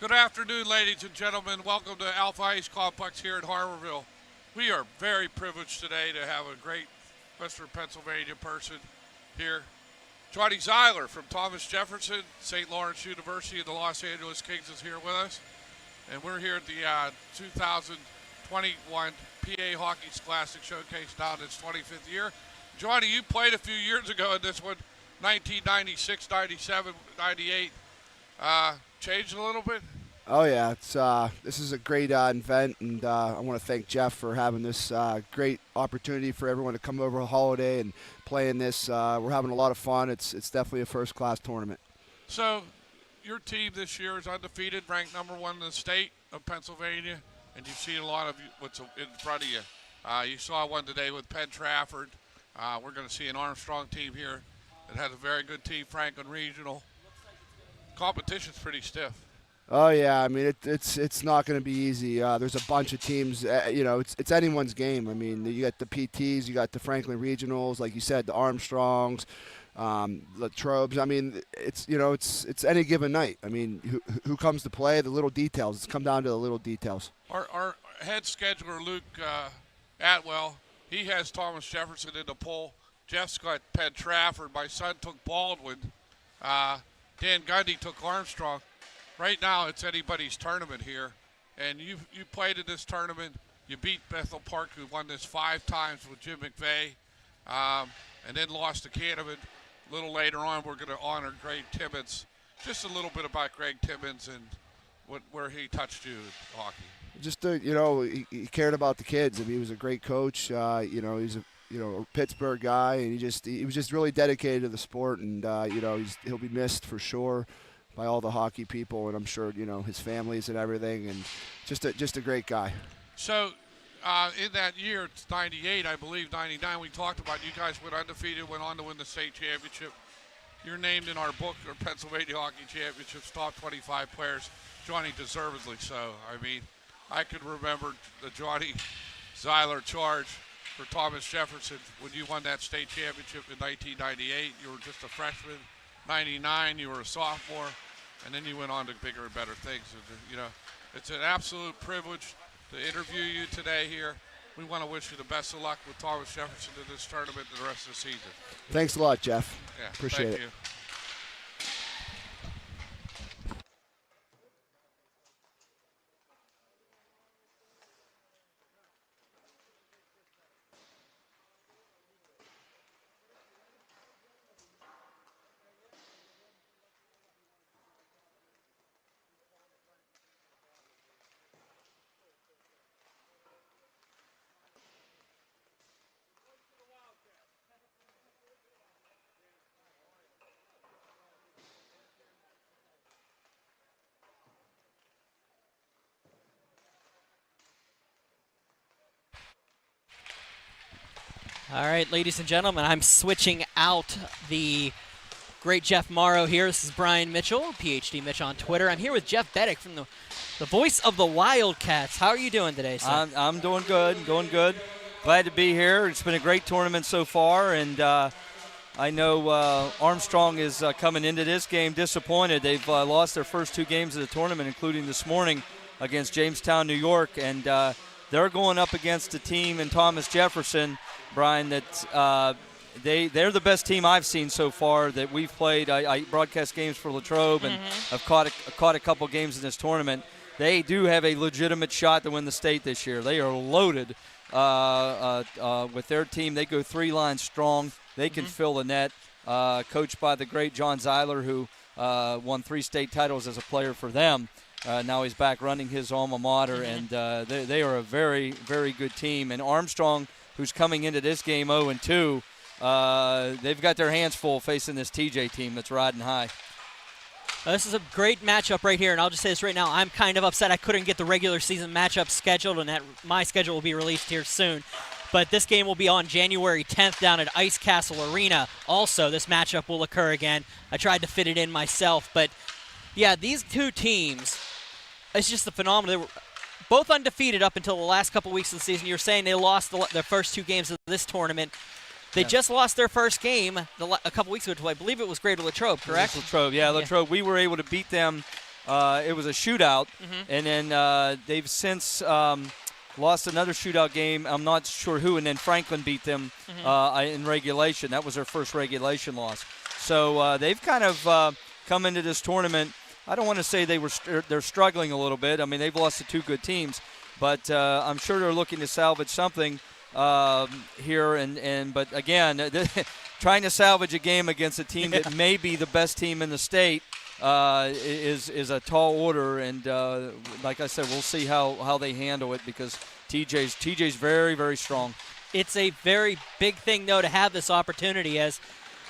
Good afternoon, ladies and gentlemen. Welcome to Alpha Ice Complex here in Harborville. We are very privileged today to have a great Western Pennsylvania person here. Johnny Zeiler from Thomas-Jefferson, St. Lawrence University, and the Los Angeles Kings is here with us. And we're here at the 2021 PA Hockey Scholastic Showcase now in its 25th year. Johnny, you played a few years ago in this one, 1996, 97, 98. Changed a little bit? Oh yeah, this is a great event, and I want to thank Jeff for having this great opportunity for everyone to come over a holiday and play in this. We're having a lot of fun. It's definitely a first-class tournament. So, your team this year is undefeated, ranked number 1 in the state of Pennsylvania, and you've seen a lot of what's in front of you. You saw one today with Penn Trafford. We're going to see an Armstrong team here that has a very good team, Franklin Regional. Competition's pretty stiff. Oh yeah, I mean it's not going to be easy. There's a bunch of teams. It's anyone's game. I mean, you got the PTs, you got the Franklin Regionals, like you said, the Armstrongs, the Trobes. I mean, it's any given night. I mean, who comes to play? The little details. It's come down to the little details. Our head scheduler Luke Atwell, he has Thomas-Jefferson in the poll. Jeff's got Penn Trafford. My son took Baldwin. Dan Gundy took Armstrong. Right now, it's anybody's tournament here, and you played in this tournament. You beat Bethel Park, who won this 5 times with Jim McVeigh, and then lost to Canterbury. A little later on, we're going to honor Greg Timmons. Just a little bit about Greg Timmons and where he touched you in hockey. Just he cared about the kids. I mean, he was a great coach. He's a Pittsburgh guy, and he was just really dedicated to the sport, and he'll be missed for sure by all the hockey people, and I'm sure his families and everything, and just a great guy. So in that year, it's 98, I believe, 99, we talked about you guys went undefeated, went on to win the state championship. You're named in our book, our Pennsylvania Hockey Championships, top 25 players, Johnny deservedly so. I mean, I could remember the Johnny Zeiler charge for Thomas-Jefferson when you won that state championship in 1998. You were just a freshman. 99, you were a sophomore, and then you went on to bigger and better things. It's an absolute privilege to interview you today here. We want to wish you the best of luck with Thomas-Jefferson in this tournament and the rest of the season. Thanks a lot, Jeff. Yeah, appreciate it. Thank you. All right, ladies and gentlemen, I'm switching out the great Jeff Morrow here. This is Brian Mitchell, PhD Mitch on Twitter. I'm here with Jeff Beddick from the voice of the Wildcats. How are you doing today, sir? I'm doing good, Glad to be here. It's been a great tournament so far, and I know Armstrong is coming into this game disappointed. They've lost their first 2 games of the tournament, including this morning against Jamestown, New York, and they're going up against a team in Thomas-Jefferson, Brian, that's they're the best team I've seen so far that we've played. I broadcast games for Latrobe, and I've caught a couple games in this tournament. They do have a legitimate shot to win the state this year. They are loaded with their team. They go 3 lines strong. They can fill the net. Coached by the great John Zeiler, who won 3 state titles as a player for them. Now he's back running his alma mater, and they are a very, very good team. And Armstrong, who's coming into this game 0-2, they've got their hands full facing this TJ team that's riding high. This is a great matchup right here, and I'll just say this right now. I'm kind of upset I couldn't get the regular season matchup scheduled, and that my schedule will be released here soon. But this game will be on January 10th down at Ice Castle Arena. Also, this matchup will occur again. I tried to fit it in myself, but yeah, these 2 teams, it's just a phenomenon. They were both undefeated up until the last couple weeks of the season. You're saying they lost their first 2 games of this tournament. They just lost their first game a couple weeks ago to, I believe it was Greater Latrobe, correct? Latrobe, yeah, Latrobe. We were able to beat them It was a shootout, and then they've since lost another shootout game. I'm not sure who, and then Franklin beat them in regulation. That was their first regulation loss. So they've kind of come into this tournament. I don't want to say they're struggling a little bit. I mean, they've lost to two good teams, but I'm sure they're looking to salvage something here. But again, trying to salvage a game against a team that may be the best team in the state is a tall order. And like I said, we'll see how they handle it, because TJ's very, very strong. It's a very big thing, though, to have this opportunity, as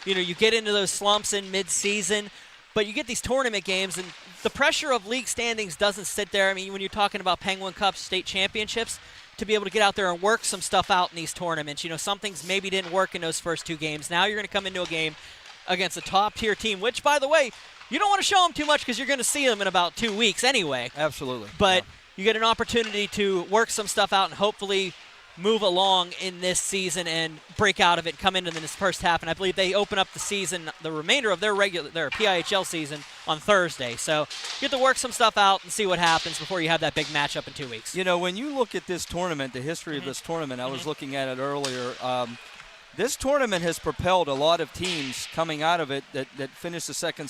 you get into those slumps in mid-season, but you get these tournament games, and the pressure of league standings doesn't sit there. I mean, when you're talking about Penguin Cup state championships, to be able to get out there and work some stuff out in these tournaments. Some things maybe didn't work in those first two games. Now you're going to come into a game against a top-tier team, which, by the way, you don't want to show them too much because you're going to see them in about 2 weeks anyway. Absolutely. But you get an opportunity to work some stuff out and hopefully move along in this season and break out of it, come into this first half. And I believe they open up the season, the remainder of their PIHL season, on Thursday. So you get to work some stuff out and see what happens before you have that big matchup in 2 weeks. When you look at this tournament, the history of this tournament, I was looking at it earlier. This tournament has propelled a lot of teams coming out of it that finish the second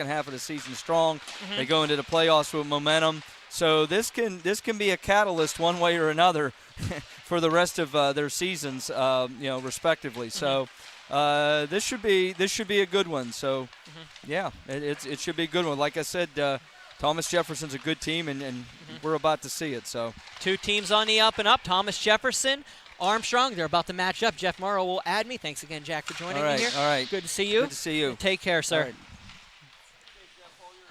half of the season strong. They go into the playoffs with momentum. So this can be a catalyst one way or another for the rest of their seasons, respectively. So this should be a good one. So it should be a good one. Like I said, Thomas-Jefferson's a good team, and we're about to see it. So two teams on the up and up. Thomas-Jefferson, Armstrong, they're about to match up. Jeff Morrow will add me. Thanks again, Jack, for joining me here. All right. Good to see you. Good to see you. Take care, sir.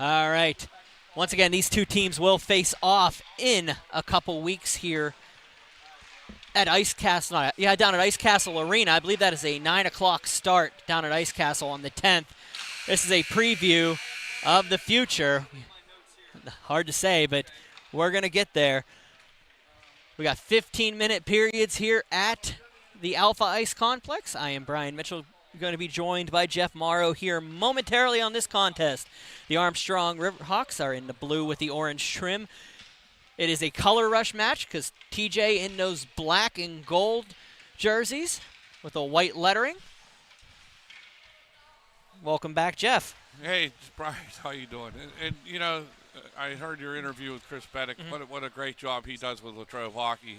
All right. All right. Once again, these two teams will face off in a couple weeks here at Ice Castle. Down at Ice Castle Arena. I believe that is a 9 o'clock start down at Ice Castle on the 10th. This is a preview of the future. Hard to say, but we're going to get there. We got 15-minute periods here at the Alpha Ice Complex. I am Brian Mitchell, going to be joined by Jeff Morrow here momentarily on this contest. The Armstrong Riverhawks are in the blue with the orange trim. It is a color rush match because TJ in those black and gold jerseys with a white lettering. Welcome back, Jeff. Hey, Brian, how you doing? And I heard your interview with Chris Beddick. What a great job he does with Latrobe Hockey.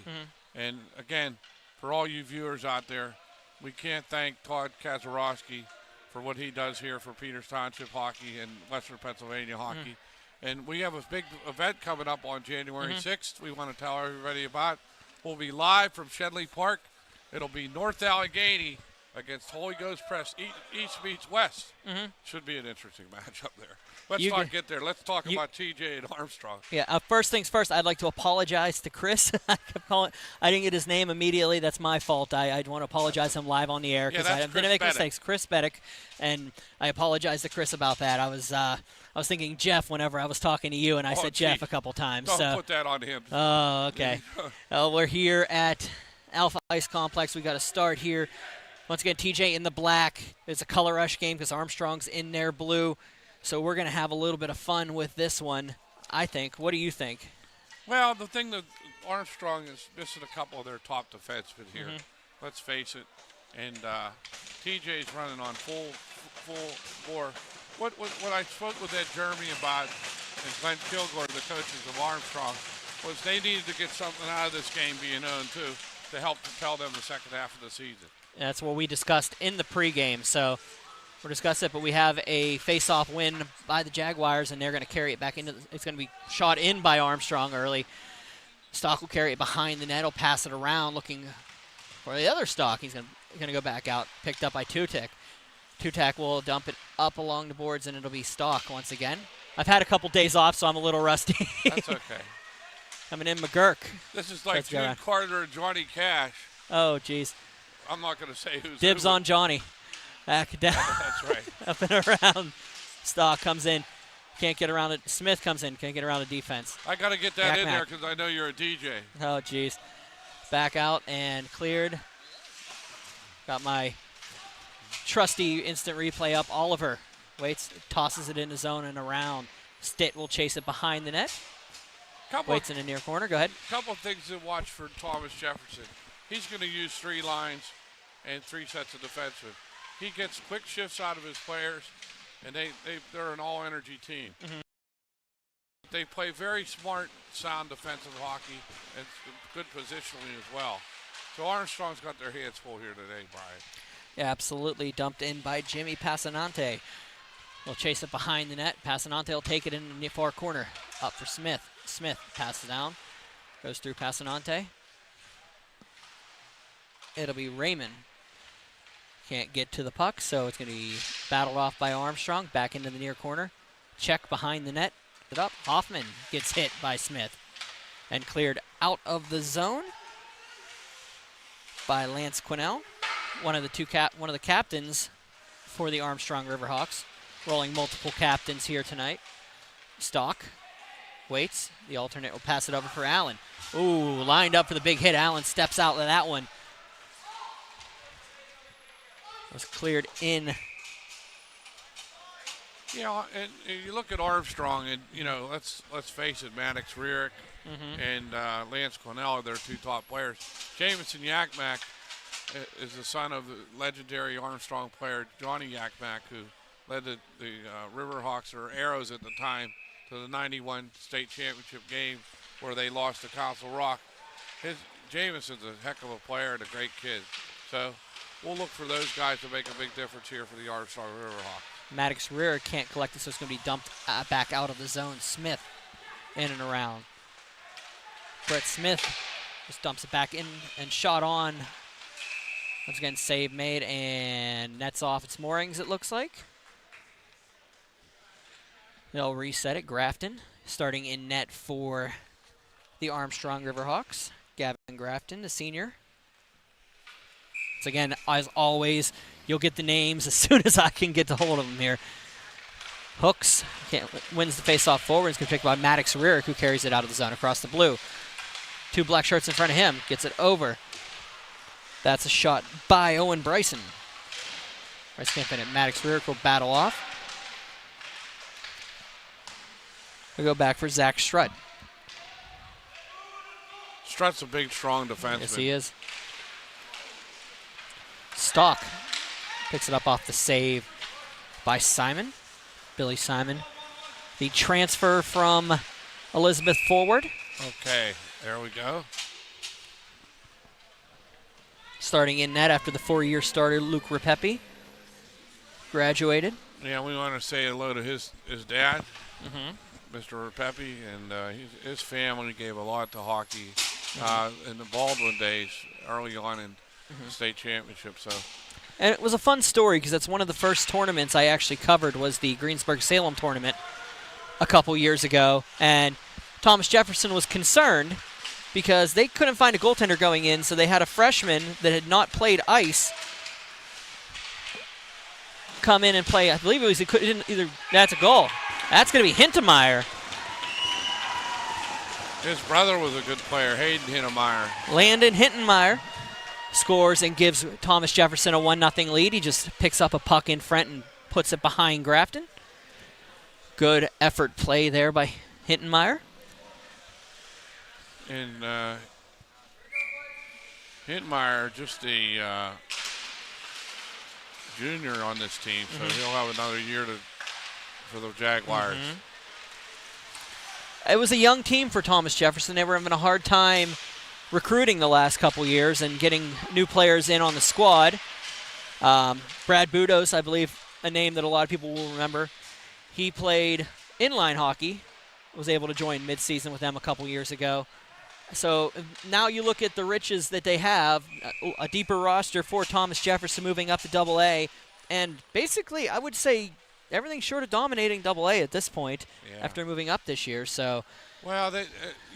And, again, for all you viewers out there, we can't thank Todd Kazarowski for what he does here for Peters Township Hockey and Western Pennsylvania Hockey. And we have a big event coming up on January 6th we want to tell everybody about. We'll be live from Shenley Park. It'll be North Allegheny against Holy Ghost Press. East meets West. Should be an interesting match up there. Let's not get there. Let's talk about TJ and Armstrong. Yeah, first things first, I'd like to apologize to Chris. I didn't get his name immediately. That's my fault. I want to apologize to him live on the air because I didn't make mistakes. Chris Beddick, and I apologize to Chris about that. I was thinking Jeff whenever I was talking to you, and I said Jeff a couple times. Don't put that on him. Oh, okay. We're here at Alpha Ice Complex. We got to start here. Once again, TJ in the black. It's a color rush game because Armstrong's in their blue. So we're going to have a little bit of fun with this one, I think. What do you think? Well, the thing that Armstrong is missing a couple of their top defensemen here. Let's face it. And TJ's running on full bore. What I spoke with Ed Jeremy about and Glenn Kilgore, the coaches of Armstrong, was they needed to get something out of this game being 0-2 to help propel them the second half of the season. That's what we discussed in the pregame. So we'll discuss it, but we have a face-off win by the Jaguars, and they're going to carry it back into. It's going to be shot in by Armstrong early. Stock will carry it behind the net. He'll pass it around, looking for the other Stock. He's going to go back out, picked up by Tutek. Tutek will dump it up along the boards, and it'll be Stock once again. I've had a couple days off, so I'm a little rusty. That's okay. Coming in McGurk. This is like Jude Carter and Johnny Cash. Oh, geez. I'm not going to say who's Dibs on Johnny. Back down. That's right. Up and around. Stock comes in. Can't get around it. Smith comes in. Can't get around the defense. I got to get that in there because I know you're a DJ. Oh, geez. Back out and cleared. Got my trusty instant replay up. Oliver waits, tosses it in the zone and around. Stitt will chase it behind the net. Couple Waits in the near corner. Go ahead. couple of things to watch for Thomas-Jefferson. He's going to use 3 lines and 3 sets of defensemen. He gets quick shifts out of his players, and they're an all-energy team. They play very smart, sound defensive hockey and good positioning as well. So Armstrong's got their hands full here today, Brian. Yeah, absolutely. Dumped in by Jimmy Passanante. We'll chase it behind the net. Passanante will take it in the far corner. Up for Smith. Smith passes down. Goes through Passanante. It'll be Raymond. Can't get to the puck, so it's going to be battled off by Armstrong. Back into the near corner. Check behind the net. It up. Hoffman gets hit by Smith and cleared out of the zone by Lance Quinnell, one of the captains for the Armstrong Riverhawks, rolling multiple captains here tonight. Stock waits. The alternate will pass it over for Allen. Ooh, lined up for the big hit. Allen steps out of that one. Was cleared in. Yeah, and you look at Armstrong, and let's face it, Maddox Rearick and Lance Quinnell are their 2 top players. Jamison Yakmak is the son of the legendary Armstrong player Johnny Yakmak, who led the Riverhawks, or Arrows at the time, to the '91 state championship game where they lost to Council Rock. Jamison's a heck of a player and a great kid. So we'll look for those guys to make a big difference here for the Armstrong Riverhawks. Maddox Rear can't collect it, so it's going to be dumped back out of the zone. Smith in and around. Brett Smith just dumps it back in and shot on. Once again, save made and nets off its moorings, it looks like. They'll reset it. Grafton starting in net for the Armstrong Riverhawks. Gavin Grafton, the senior. So again, as always, you'll get the names as soon as I can get a hold of them here. Hooks wins the face-off forward. It's going to be picked by Maddox Rearick, who carries it out of the zone across the blue. 2 black shirts in front of him. Gets it over. That's a shot by Owen Bryson. Bryce can't fit it. Maddox Rearick will battle off. We'll go back for Zach Strutt. Strutt's a big, strong defenseman. Yes, he is. Stock picks it up off the save by Simon. Billy Simon. The transfer from Elizabeth forward. Okay, there we go. Starting in net after the 4-year starter, Luke Repepe. Graduated. Yeah, we want to say hello to his dad, Mr. Repepe, and his family gave a lot to hockey in the Baldwin days, early on in the state championship. So, and it was a fun story because that's one of the first tournaments I actually covered was the Greensburg-Salem tournament a couple years ago. And Thomas-Jefferson was concerned because they couldn't find a goaltender going in, so they had a freshman that had not played ice come in and play. I believe it was that's a goal. That's going to be Hintemeyer. his brother was a good player, Hayden Hintemeyer. Landon Hintemeyer scores and gives Thomas-Jefferson a 1-0 lead. He just picks up a puck in front and puts it behind Grafton. Good effort play there by Hintemeyer. And Hintemeyer, just a junior on this team, so he'll have another year for the Jaguars. It was a young team for Thomas-Jefferson. They were having a hard time recruiting the last couple years and getting new players in on the squad. Brad Budos, I believe, a name that a lot of people will remember. He played inline hockey, was able to join midseason with them a couple years ago. So now you look at the riches that they have, a deeper roster for Thomas-Jefferson moving up to AA, and basically I would say everything short of dominating AA at this point after moving up this year. So, well, they,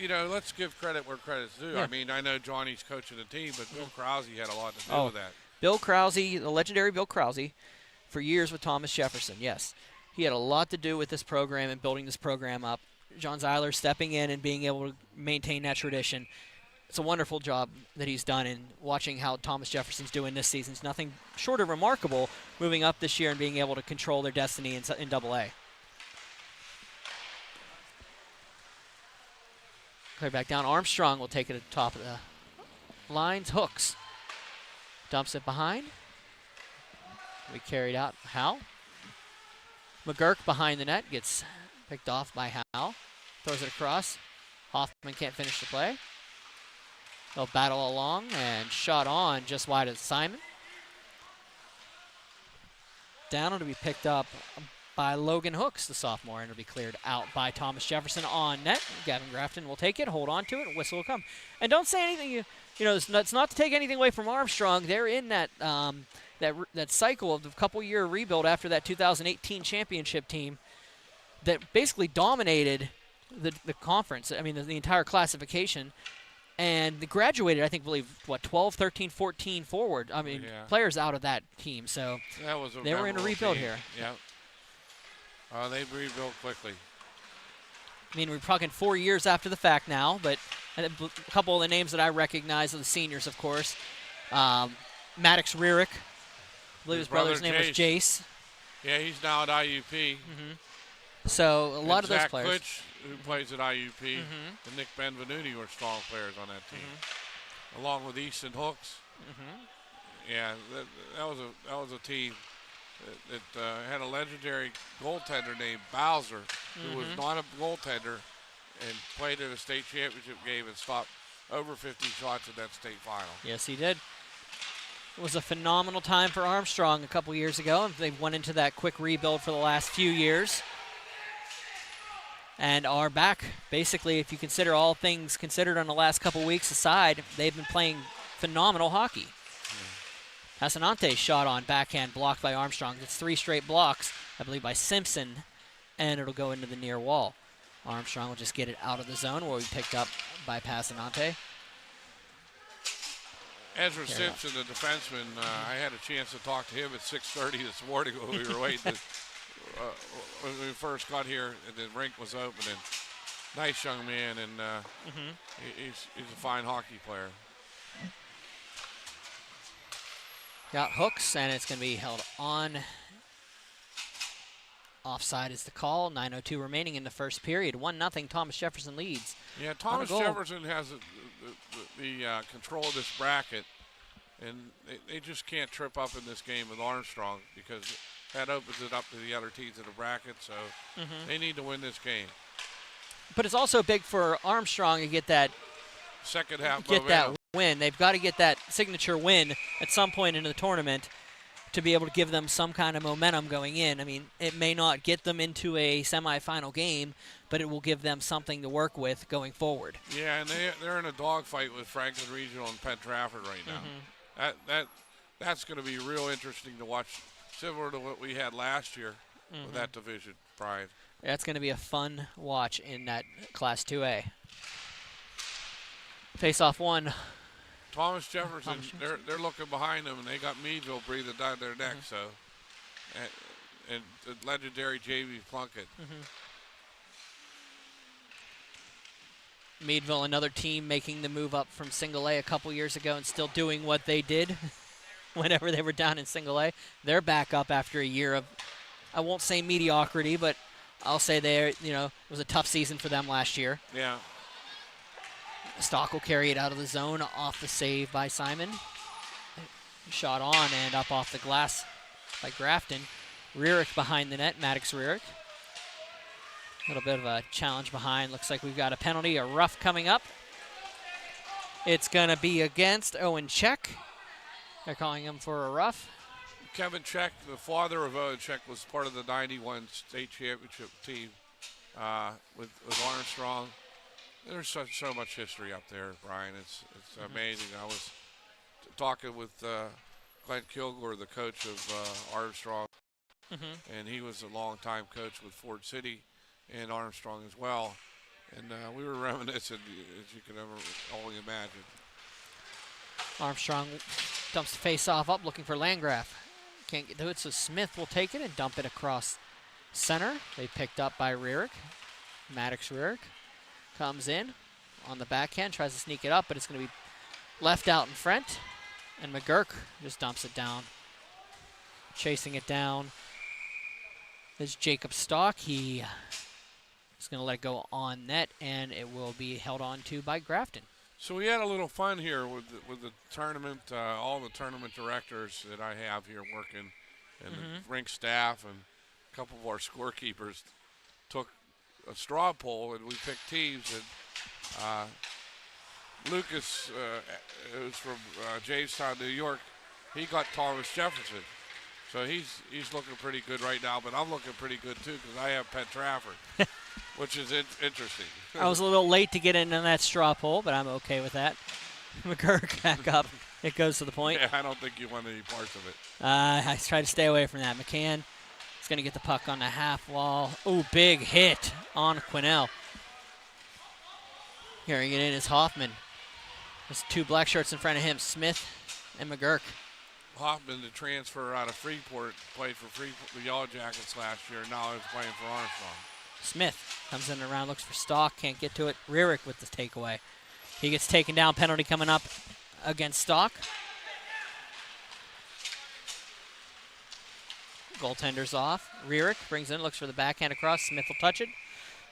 let's give credit where credit's due. Yeah. I mean, I know Johnny's coaching the team, but Bill Krause had a lot to do with that. Bill Krause, the legendary Bill Krause, for years with Thomas-Jefferson, yes. He had a lot to do with this program and building this program up. John Zeiler stepping in and being able to maintain that tradition. It's a wonderful job that he's done, and watching how Thomas-Jefferson's doing this season is nothing short of remarkable, moving up this year and being able to control their destiny in AA. Clear back down. Armstrong will take it at the top of the lines. Hooks. Dumps it behind. We carried out Howell. McGurk behind the net. Gets picked off by Howell. Throws it across. Hoffman can't finish the play. They'll battle along and shot on just wide of Simon. Down it'll be picked up by Logan Hooks, the sophomore, and it'll be cleared out by Thomas-Jefferson on net. Gavin Grafton will take it, hold on to it, and whistle will come. And don't say anything, you know, it's not to take anything away from Armstrong. They're in that that cycle of the couple-year rebuild after that 2018 championship team that basically dominated the conference. I mean, the entire classification. And they graduated, I think, 12, 13, 14 forward. I mean, players out of that team. So that was they were in a rebuild here. Yeah. They rebuilt quickly. I mean, we're talking 4 years after the fact now, but a couple of the names that I recognize are the seniors, of course. Maddox Rearick. I believe his brother's name was Jace. Yeah, he's now at IUP. So a lot of those Zach players. Klitsch, who plays at IUP, and Nick Benvenuti were strong players on that team, along with Easton Hooks. Yeah, that was a team that had a legendary goaltender named Bowser, who was not a goaltender and played in a state championship game and stopped over 50 shots in that state final. Yes, he did. It was a phenomenal time for Armstrong a couple years ago. They went into that quick rebuild for the last few years and are back. Basically, if you consider all things considered on the last couple weeks aside, they've been playing phenomenal hockey. Passanante's shot on backhand blocked by Armstrong. It's 3 straight blocks, I believe, by Simpson, and it'll go into the near wall. Armstrong will just get it out of the zone where we picked up by Passanante. Ezra Simpson, the defenseman, I had a chance to talk to him at 6:30 this morning when we were waiting. When we first got here, and the rink was open. And nice young man, and he's a fine hockey player. Got Hooks, and it's going to be held on. Offside is the call. 9:02 remaining in the first period. 1-0. Thomas-Jefferson leads. Yeah, Thomas-Jefferson has the control of this bracket, and they just can't trip up in this game with Armstrong because that opens it up to the other teams in the bracket. So they need to win this game. But it's also big for Armstrong to get that second half that win. They've got to get that signature win at some point in the tournament to be able to give them some kind of momentum going in. I mean, it may not get them into a semifinal game, but it will give them something to work with going forward. Yeah, and they're in a dogfight with Franklin Regional and Penn Trafford right now. That's going to be real interesting to watch, similar to what we had last year with that division, Brian. That's going to be a fun watch in that Class 2A. Face-off one. Thomas-Jefferson, they're looking behind them, and they got Meadville breathing down their neck. So, and the legendary J.V. Plunkett. Meadville, another team making the move up from Single A a couple years ago and still doing what they did whenever they were down in Single A. They're back up after a year of, I won't say mediocrity, but I'll say it was a tough season for them last year. Yeah. Stock will carry it out of the zone off the save by Simon. Shot on and up off the glass by Grafton. Rearick behind the net, Maddox Rearick. A little bit of a challenge behind. Looks like we've got a penalty, a rough coming up. It's going to be against Owen Check. They're calling him for a rough. Kevin Check, the father of Owen Check, was part of the 91 state championship team with Armstrong. There's so much history up there, Brian. It's amazing. I was talking with Glenn Kilgore, the coach of Armstrong, and he was a longtime coach with Ford City and Armstrong as well. And we were reminiscent, as you can ever only imagine. Armstrong dumps the face-off up, looking for Landgraf. Can't get to it, so Smith will take it and dump it across center. They picked up by Rearick. Maddox Rearick comes in on the backhand, tries to sneak it up, but it's going to be left out in front. And McGurk just dumps it down. Chasing it down is Jacob Stock. He It's going to let it go on net, and it will be held on to by Grafton. So we had a little fun here with the tournament, all the tournament directors that I have here working, and the rink staff, and a couple of our scorekeepers took a straw poll, and we picked teams. And Lucas, who's from Jamestown, New York, he got Thomas-Jefferson. So he's looking pretty good right now, but I'm looking pretty good too because I have Penn Trafford, which is interesting. I was a little late to get in on that straw poll, but I'm okay with that. McGurk back up. It goes to the point. Yeah, I don't think you want any parts of it. I try to stay away from that. McCann is going to get the puck on the half wall. Ooh, big hit on Quinnell. Carrying it in is Hoffman. There's two black shirts in front of him, Smith and McGurk. Hoffman, the transfer out of Freeport, played for the Yellow Jackets last year. Now he's playing for Armstrong. Smith comes in around, looks for Stock, can't get to it. Rierick with the takeaway. He gets taken down, penalty coming up against Stock. Goaltender's off. Rierick brings in, looks for the backhand across. Smith will touch it.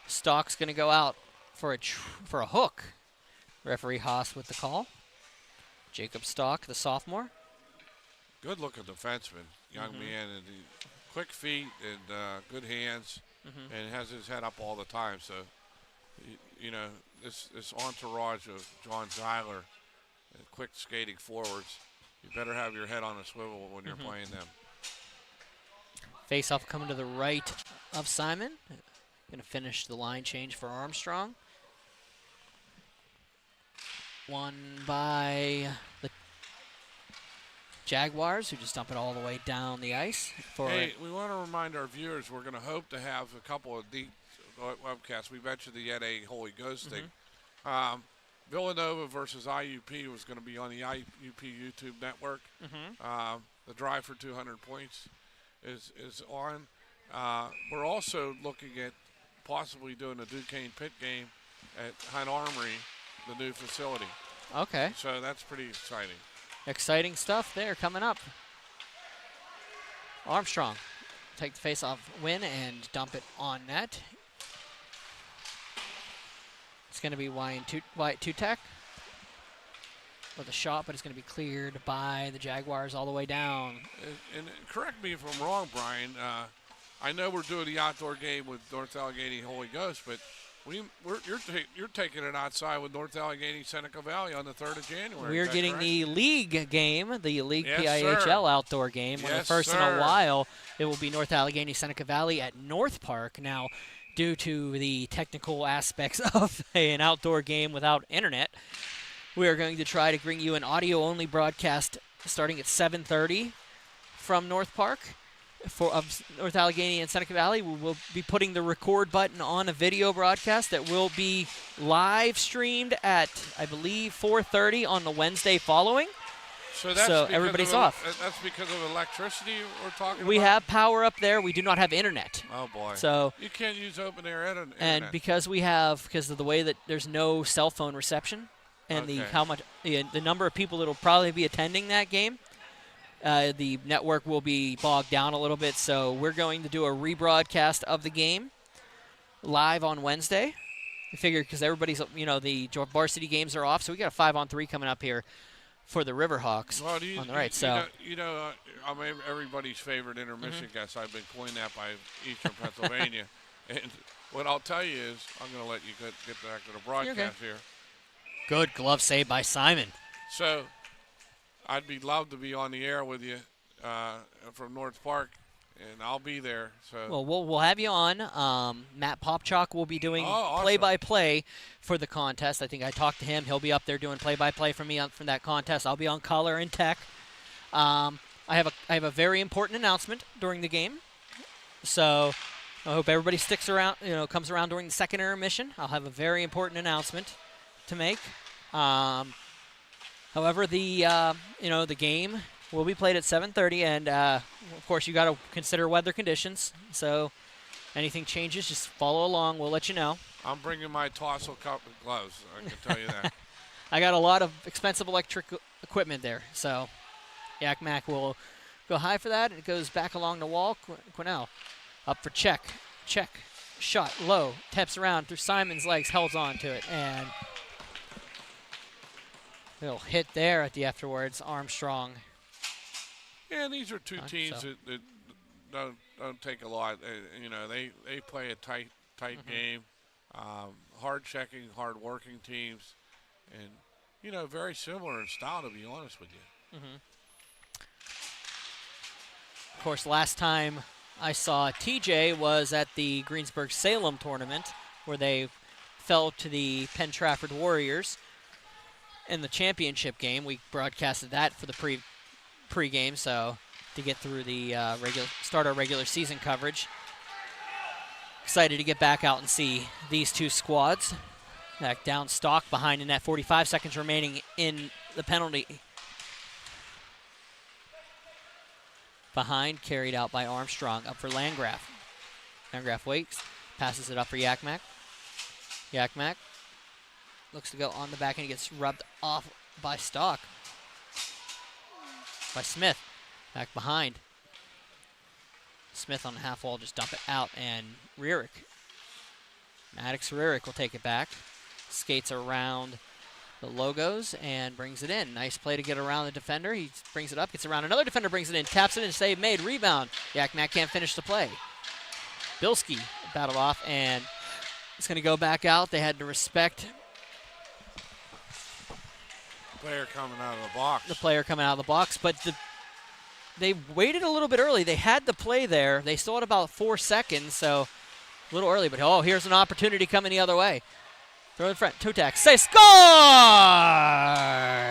Stock's going to go out for a hook. Referee Haas with the call. Jacob Stock, the sophomore. Good looking defenseman, young man, and quick feet and good hands, and has his head up all the time. So, this entourage of John Zeiler, quick skating forwards, you better have your head on a swivel when you're playing them. Face-off coming to the right of Simon. Going to finish the line change for Armstrong. Won by the Jaguars, who just dump it all the way down the ice. Hey, we want to remind our viewers we're going to hope to have a couple of deep webcasts. We mentioned the NA Holy Ghost thing. Villanova versus IUP was going to be on the IUP YouTube network. The drive for 200 points is on. We're also looking at possibly doing a Duquesne Pitt game at Hunt Armory, the new facility. Okay. So that's pretty exciting. Exciting stuff there coming up. Armstrong take the face-off win and dump it on net. It's going to be Wyatt Tutek with a shot, but it's going to be cleared by the Jaguars all the way down. And correct me if I'm wrong, Brian. I know we're doing the outdoor game with North Allegheny Holy Ghost, but you're taking it outside with North Allegheny Seneca Valley on the 3rd of January. We're getting the league game, the league Yes, PIHL outdoor game. One of the Yes, first in sir. a while. It will be North Allegheny Seneca Valley at North Park. Now, due to the technical aspects of an outdoor game without internet, we are going to try to bring you an audio-only broadcast starting at 7:30 from North Park. Of North Allegheny and Seneca Valley. We will be putting the record button on a video broadcast that will be live streamed at, I believe, 4:30 on the Wednesday following. So everybody's off. That's because of electricity we're talking We about? have power up there. We do not have internet. Oh, boy. So you can't use open air internet. and because of the way that there's no cell phone reception and the number of people that will probably be attending that game, the network will be bogged down a little bit, so we're going to do a rebroadcast of the game live on Wednesday. I figure because everybody's, the varsity games are off, so we got a 5-on-3 coming up here for the Riverhawks on the right. I'm everybody's favorite intermission guest. I've been coined that by Eastern Pennsylvania. And what I'll tell you is I'm going to let you get back to the broadcast here. Good glove save by Simon. So I'd be loved to be on the air with you from North Park, and I'll be there. So Well, we'll have you on. Matt Popchalk will be doing awesome. play-by-play for the contest. I think I talked to him. He'll be up there doing play-by-play for me from that contest. I'll be on color and tech. I have a very important announcement during the game. So I hope everybody sticks around, comes around during the second intermission. I'll have a very important announcement to make. However, the game will be played at 7:30, and of course you got to consider weather conditions. So anything changes, just follow along. We'll let you know. I'm bringing my Tossel cup and gloves. I can tell you that. I got a lot of expensive electric equipment there, so Yak Mac will go high for that, and it goes back along the wall. Quinnell up for check. Shot low, taps around through Simon's legs, holds on to it, and little hit there at the afterwards. Armstrong. Yeah, these are two teams So. that don't take a lot. They play a tight game, hard checking, hard working teams, and very similar in style, to be honest with you. Of course, last time I saw TJ was at the Greensburg-Salem tournament, where they fell to the Penn Trafford Warriors in the championship game. We broadcasted that for the pre-game, so to get through the start our regular season coverage. Excited to get back out and see these two squads. Back down Stock behind the net, 45 seconds remaining in the penalty. Behind, carried out by Armstrong, up for Landgraf. Landgraf waits, passes it up for Yakmak. Yakmak looks to go on the back and he gets rubbed off by Stock. By Smith, back behind. Smith on the half wall, just dump it out, and Rierick. Maddox Rierick will take it back. Skates around the logos and brings it in. Nice play to get around the defender. He brings it up, gets around another defender, brings it in, taps it in, save made, rebound. Yakmak can't finish the play. Bilski battled off, and it's going to go back out. They had to respect Player coming out of the box. the player coming out of the box, but they waited a little bit early. They had the play there. They still had about 4 seconds, so a little early, but here's an opportunity coming the other way. Throw in front, Tutak, say score!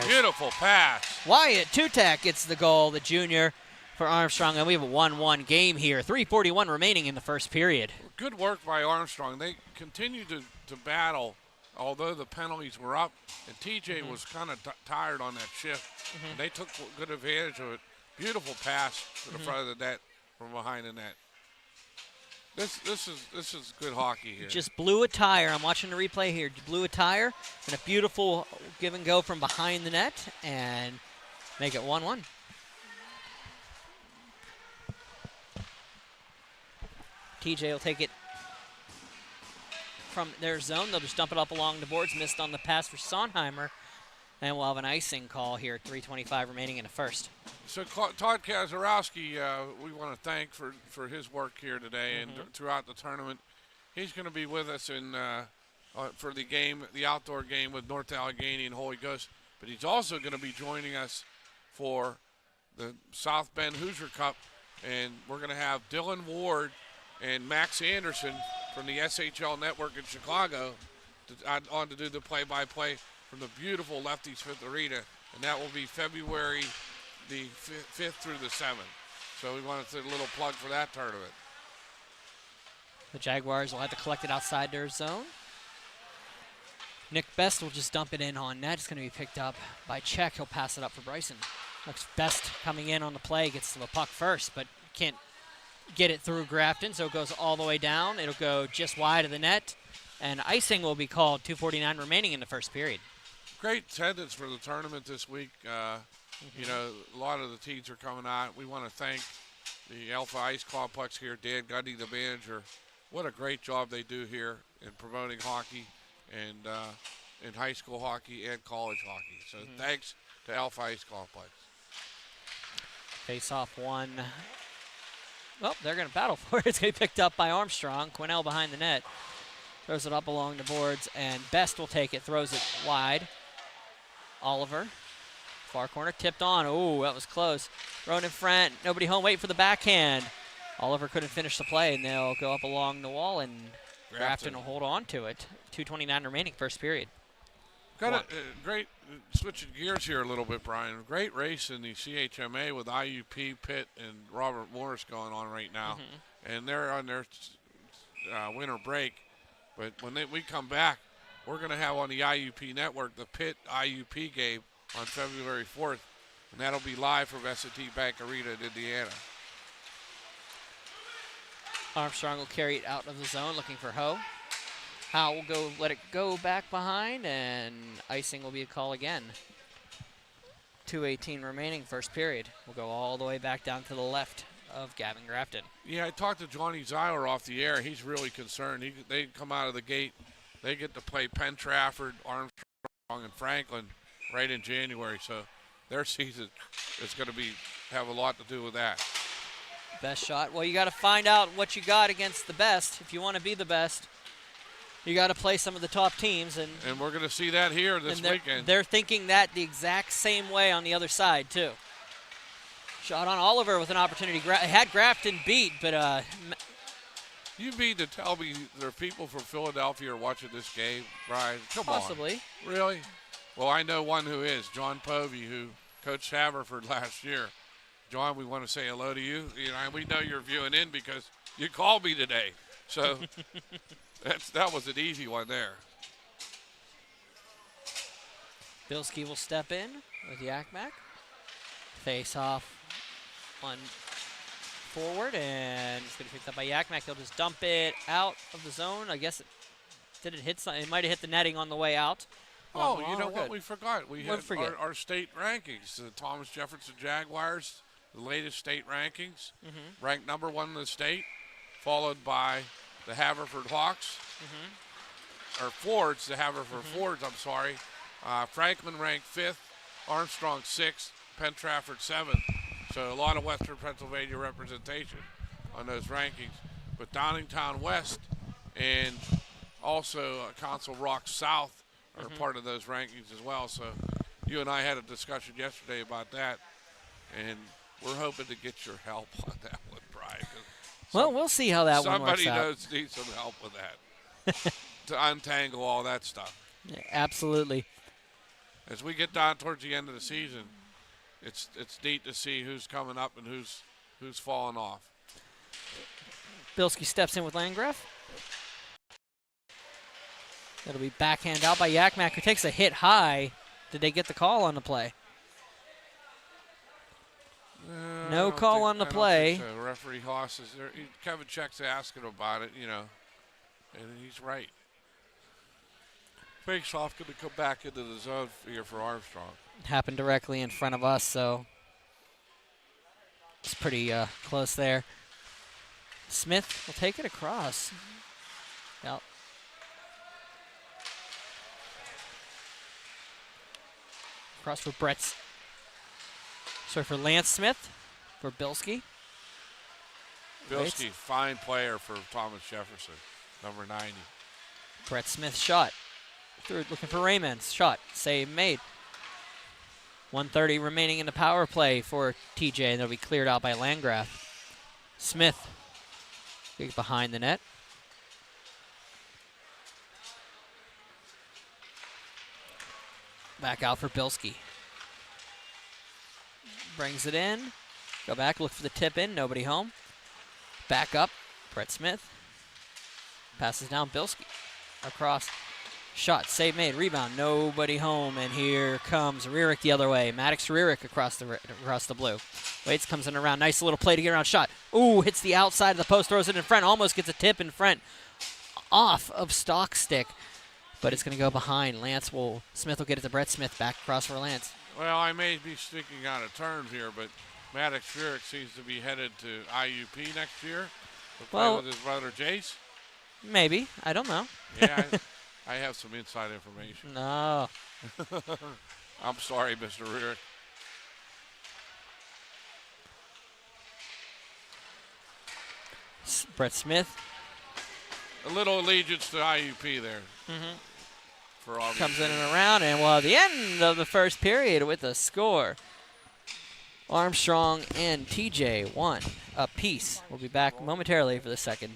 Beautiful pass. Wyatt Tutak gets the goal, the junior, for Armstrong, and we have a 1-1 game here. 3:41 remaining in the first period. Good work by Armstrong. They continued to battle, although the penalties were up, and TJ was kind of tired on that shift. And they took good advantage of it. Beautiful pass to the front of the net from behind the net. This is good hockey here. Just blew a tire. I'm watching the replay here. Blew a tire, and a beautiful give and go from behind the net, and make it 1-1. TJ will take it from their zone. They'll just dump it up along the boards. Missed on the pass for Sonheimer. And we'll have an icing call here, 3:25 remaining in the first. So Todd Kazarowski, we want to thank for his work here today and throughout the tournament. He's going to be with us for the game, the outdoor game with North Allegheny and Holy Ghost. But he's also going to be joining us for the South Bend Hoosier Cup, and we're going to have Dylan Ward and Max Anderson from the SHL Network in Chicago on to do the play-by-play from the beautiful Lefty Smith Arena, and that will be February the 5th through the 7th. So we wanted to do a little plug for that tournament. The Jaguars will have to collect it outside their zone. Nick Best will just dump it in on net. It's going to be picked up by Czech. He'll pass it up for Bryson. Looks Best coming in on the play, gets to the puck first, but can't get it through Grafton, so it goes all the way down. It'll go just wide of the net, and icing will be called. 2:49 remaining in the first period. Great attendance for the tournament this week. A lot of the teams are coming out. We want to thank the Alpha Ice Complex here, Dan Gundy, the manager. What a great job they do here in promoting hockey and in high school hockey and college hockey. So thanks to Alpha Ice Complex. Face off one. Well, they're going to battle for it. It's going to be picked up by Armstrong. Quinnell behind the net. Throws it up along the boards, and Best will take it, throws it wide. Oliver, far corner, tipped on. Oh, that was close. Thrown in front, nobody home, wait for the backhand. Oliver couldn't finish the play, and they'll go up along the wall, and Grafton will hold on to it. 2:29 remaining, first period. Got a great, switching gears here a little bit, Brian. Great race in the CHMA with IUP, Pitt, and Robert Morris going on right now. And they're on their winter break. But when we come back, we're going to have on the IUP network the Pitt IUP game on February 4th, and that'll be live from S&T Bank Arena in Indiana. Armstrong will carry it out of the zone, looking for Ho. Howe will let it go back behind, and icing will be a call again. 2:18 remaining, first period. We'll go all the way back down to the left of Gavin Grafton. Yeah, I talked to Johnny Zeiler off the air. He's really concerned. They come out of the gate. They get to play Penn Trafford, Armstrong, and Franklin right in January. So their season is going to have a lot to do with that. Best shot. Well, you got to find out what you got against the best. If you want to be the best, you got to play some of the top teams. And we're going to see that here this weekend. They're thinking that the exact same way on the other side, too. Shot on Oliver with an opportunity. Had Grafton beat, but... You mean to tell me there are people from Philadelphia are watching this game, Brian? Come Possibly. on. Really? Well, I know one who is, John Povey, who coached Haverford last year. John, we want to say hello to you. We know you're viewing in because you called me today. So that was an easy one there. Bilski will step in with Yakmak. Face off on forward, and it's going to be picked up by Yakmak. He'll just dump it out of the zone. I guess did it hit something? It might have hit the netting on the way out. Oh, you know what? We forgot. We had our state rankings. The Thomas-Jefferson Jaguars, the latest state rankings, ranked number 1 in the state, followed by the Haverford Hawks, or Fords, the Haverford Fords, I'm sorry. Franklin ranked 5th, Armstrong 6th, Penn Trafford 7th. So a lot of Western Pennsylvania representation on those rankings. But Downingtown West and also Council Rock South are part of those rankings as well. So you and I had a discussion yesterday about that, and we're hoping to get your help on that one, Brian. Well, we'll see how that one works out. Somebody needs some help with that to untangle all that stuff. Yeah, absolutely. As we get down towards the end of the season, it's neat to see who's coming up and who's falling off. Bilski steps in with Landgraf. That'll be backhand out by Yakmak, who takes a hit high. Did they get the call on the play? No call on the play. So. Referee Haas is there. Kevin Check's asking about it, and he's right. Face-off going to come back into the zone here for Armstrong. Happened directly in front of us, so it's pretty close there. Smith will take it across. Yep. Across for for Lance Smith, for Bilski. Bilski, fine player for Thomas-Jefferson, number 90. Brett Smith shot. Third, looking for Raymond's shot. Save made. 1:30 remaining in the power play for TJ, and it'll be cleared out by Landgraf. Smith, big behind the net. Back out for Bilski. Brings it in. Go back, look for the tip in. Nobody home. Back up. Brett Smith. Passes down Bilski. Across. Shot. Save made. Rebound. Nobody home. And here comes Rearick the other way. Maddox Rearick across the blue. Waits comes in around. Nice little play to get around. Shot. Ooh, hits the outside of the post. Throws it in front. Almost gets a tip in front. Off of stock stick. But it's going to go behind. Smith will get it to Brett Smith. Back across for Lance. Well, I may be speaking out of turn here, but Maddox Rearick seems to be headed to IUP next year to play with his brother Jace. Maybe. I don't know. Yeah, I have some inside information. No. I'm sorry, Mr. Rearick. Brett Smith. A little allegiance to IUP there. Comes in and around, and at the end of the first period with a score. Armstrong and TJ 1 apiece. We'll be back momentarily for the second.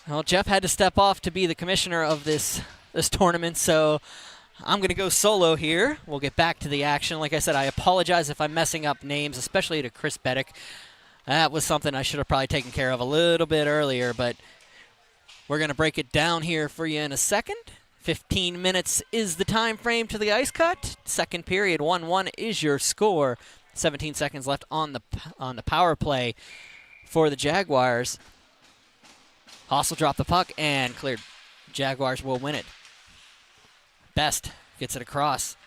Well, Jeff had to step off to be the commissioner of this tournament, so I'm going to go solo here. We'll get back to the action. Like I said, I apologize if I'm messing up names, especially to Chris Beddick. That was something I should have probably taken care of a little bit earlier, but we're going to break it down here for you in a second. 15 minutes is the time frame to the ice cut. Second period, 1-1 is your score. 17 seconds left on the power play for the Jaguars. Haas will drop the puck and cleared. Jaguars will win it. Best gets it across.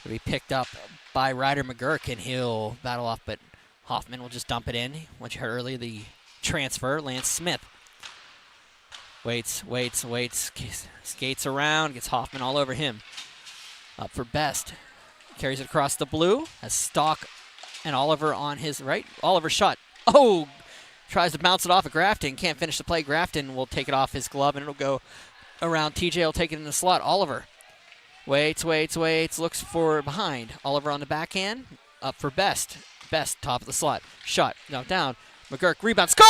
It'll be picked up by Ryder McGurk, and he'll battle off, but Hoffman will just dump it in. What you heard earlier, the transfer, Lance Smith. Waits, skates around, gets Hoffman all over him. Up for Best. Carries it across the blue. Has Stock and Oliver on his right. Oliver shot. Oh! Tries to bounce it off of Grafton. Can't finish the play. Grafton will take it off his glove, and it'll go around. TJ will take it in the slot. Oliver waits. Looks for behind. Oliver on the backhand. Up for Best. Best, top of the slot. Shot. Knocked down. McGurk, rebound. Score!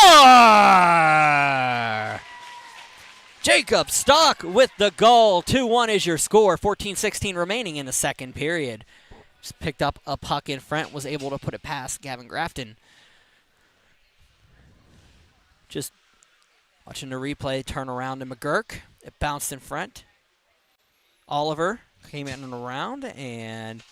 Jacob Stock with the goal. 2-1 is your score. 14:16 remaining in the second period. Just picked up a puck in front. Was able to put it past Gavin Grafton. Just watching the replay, turn around to McGurk. It bounced in front. Oliver came in and around, and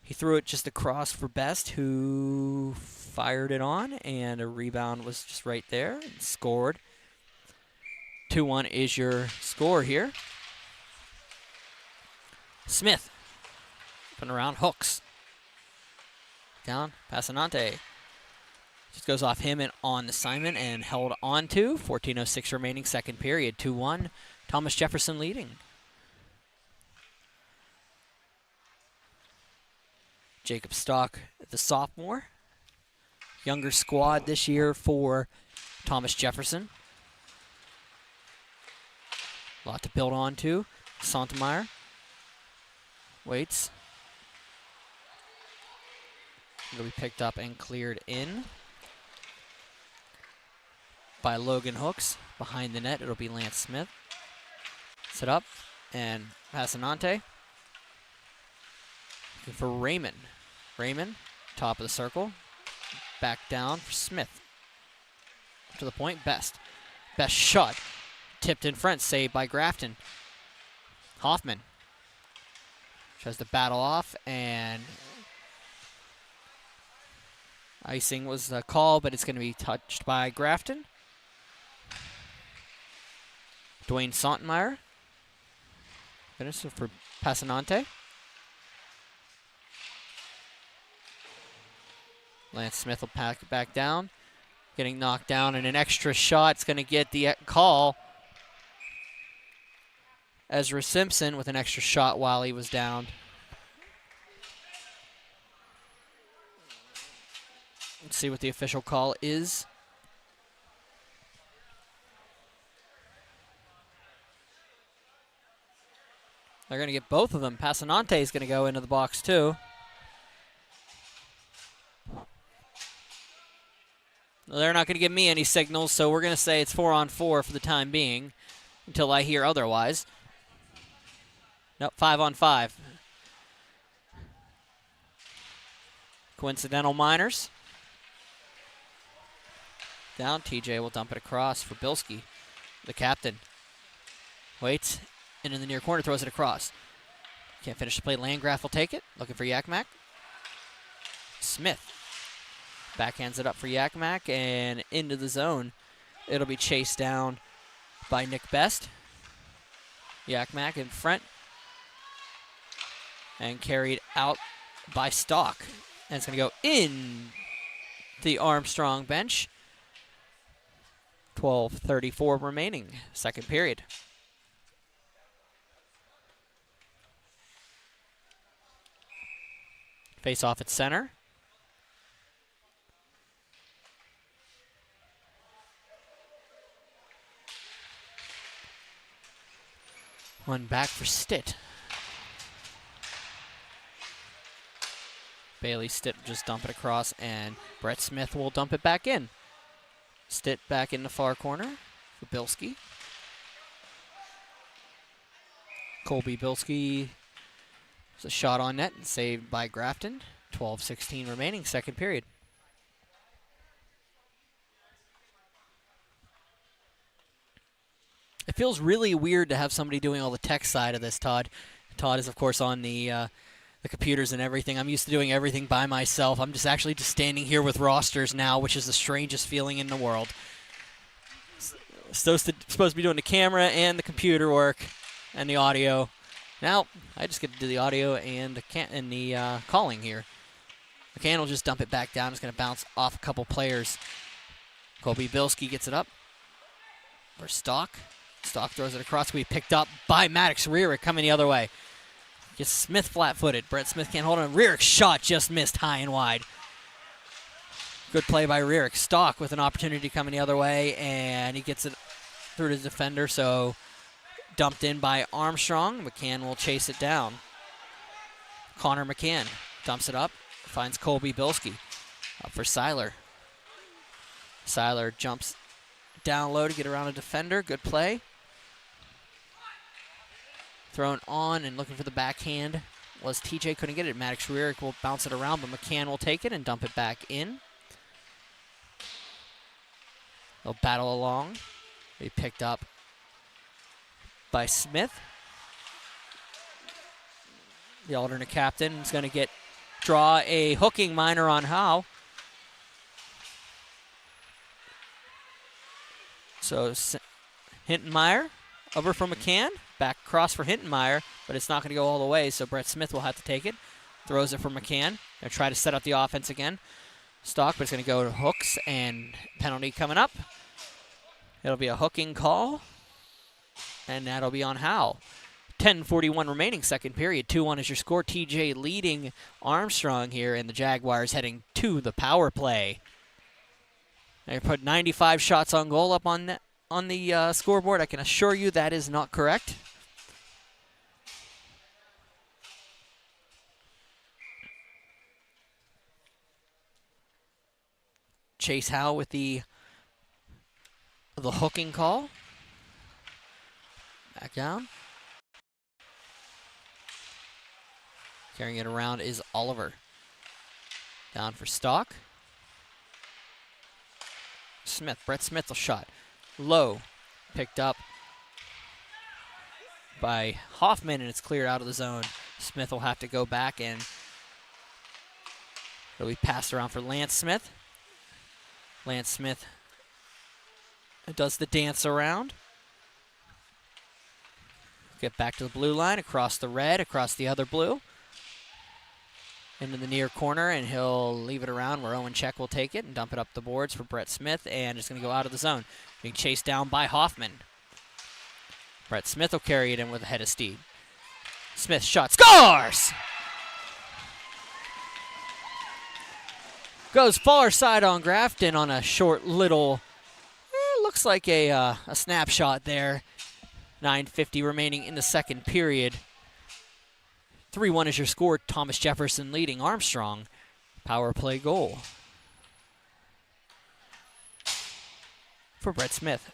he threw it just across for Best, who fired it on, and a rebound was just right there and scored. 2-1 is your score here. Smith, up and around, hooks. Down, Passanante. Just goes off him and on assignment and held on to. 14:06 remaining, second period. 2-1. Thomas-Jefferson leading. Jacob Stock, the sophomore. Younger squad this year for Thomas-Jefferson. A lot to build on to. Sontemeyer waits. It'll be picked up and cleared in by Logan Hooks. Behind the net, it'll be Lance Smith. Set up, and Passanante. Looking for Raymond. Raymond, top of the circle. Back down for Smith. To the point, Best. Best shot. Tipped in front, saved by Grafton. Hoffman tries to battle off, and icing was the call, but it's going to be touched by Grafton. Dwayne Sontemeyer. Finish for Passanante. Lance Smith will pack it back down. Getting knocked down, and an extra shot's going to get the call. Ezra Simpson with an extra shot while he was down. Let's see what the official call is. They're going to get both of them. Passanante is going to go into the box too. They're not going to give me any signals, so we're going to say it's 4-on-4 for the time being until I hear otherwise. Nope, 5-on-5. Coincidental minors. Down, TJ will dump it across for Bilski, the captain. Waits, and in the near corner, throws it across. Can't finish the play. Landgraf will take it, looking for Yakmak. Smith backhands it up for Yakmak, and into the zone. It'll be chased down by Nick Best. Yakmak in front, and carried out by Stock. And it's going to go in the Armstrong bench. 12:34 remaining, second period. Face off at center. One back for Stitt. Bailey Stitt will just dump it across, and Brett Smith will dump it back in. Stitt back in the far corner for Bilski. Colby Bilski. It's a shot on net and saved by Grafton. 12:16 remaining, second period. It feels really weird to have somebody doing all the tech side of this, Todd. Todd is, of course, on the computers and everything. I'm used to doing everything by myself. I'm just standing here with rosters now, which is the strangest feeling in the world. Supposed to be doing the camera and the computer work and the audio. Now I just get to do the audio and the calling here. McCann will just dump it back down. It's going to bounce off a couple players. Colby Bilski gets it up for Stock. Stock throws it across. We picked up by Maddox. Rearick coming the other way. Gets Smith flat-footed. Brett Smith can't hold on. Rearick's shot just missed high and wide. Good play by Rearick. Stock with an opportunity coming the other way, and he gets it through the defender, so dumped in by Armstrong. McCann will chase it down. Connor McCann dumps it up, finds Colby Bilski. Up for Seiler. Seiler jumps down low to get around a defender. Good play. Thrown on and looking for the backhand was TJ. Couldn't get it. Maddox Rearick will bounce it around, but McCann will take it and dump it back in. They'll battle along. Be picked up by Smith. The alternate captain is going to draw a hooking minor on Howe. So Hintenmeyer over from McCann. Back cross for Hintenmeyer, but it's not going to go all the way, so Brett Smith will have to take it. Throws it for McCann. They'll try to set up the offense again. Stock, but it's going to go to hooks, and penalty coming up. It'll be a hooking call, and that'll be on Howe. 10:41 remaining, second period. 2-1 is your score. TJ leading Armstrong here, and the Jaguars heading to the power play. They put 95 shots on goal up on the scoreboard. I can assure you that is not correct. Chase Howe with the hooking call. Back down. Carrying it around is Oliver. Down for Stock. Smith. Brett Smith will shot. Low. Picked up by Hoffman, and it's cleared out of the zone. Smith will have to go back, and it'll be passed around for Lance Smith. Lance Smith does the dance around. Get back to the blue line, across the red, across the other blue. Into the near corner, and he'll leave it around where Owen Check will take it and dump it up the boards for Brett Smith, and it's going to go out of the zone. Being chased down by Hoffman. Brett Smith will carry it in with a head of steam. Smith shot, scores! Goes far side on Grafton on a short little, looks like a snapshot there. 9:50 remaining in the second period. 3-1 is your score. Thomas-Jefferson leading Armstrong. Power play goal for Brett Smith.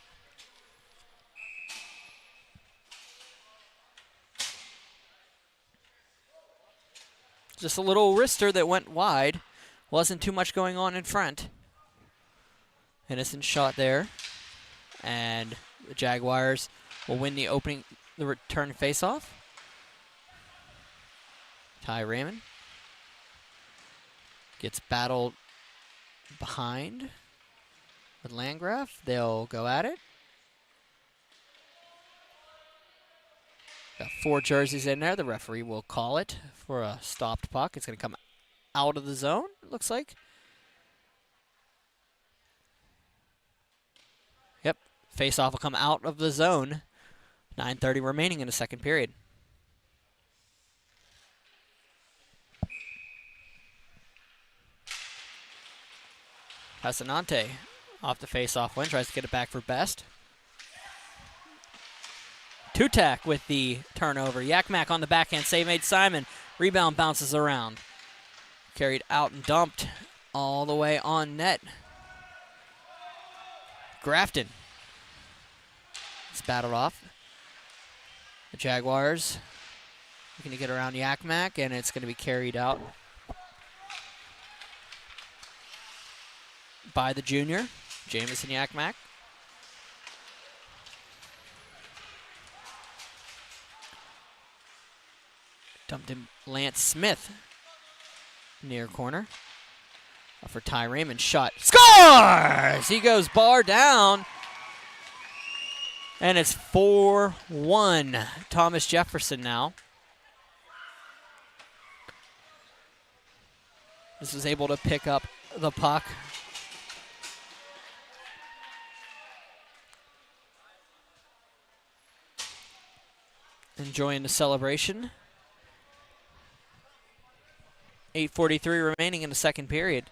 Just a little wrister that went wide. Wasn't too much going on in front. Innocent shot there. And the Jaguars will win the return face-off. Ty Raymond gets battled behind with Landgraf. They'll go at it. Got 4 jerseys in there. The referee will call it for a stopped puck. It's going to come out of the zone, it looks like. Yep, face-off will come out of the zone. 9:30 remaining in the second period. Pasanante off the face-off win, tries to get it back for Best. Tutak with the turnover. Yakmak on the backhand save made Simon. Rebound bounces around. Carried out and dumped all the way on net. Grafton. It's battled off. The Jaguars looking to get around Yakmac, and it's going to be carried out by the junior, Jamison Yakmac. Dumped him, Lance Smith, near corner. For Ty Raymond, shot, scores! He goes bar down, and it's 4-1. Thomas-Jefferson now. This was able to pick up the puck. Enjoying the celebration. 8:43 remaining in the second period.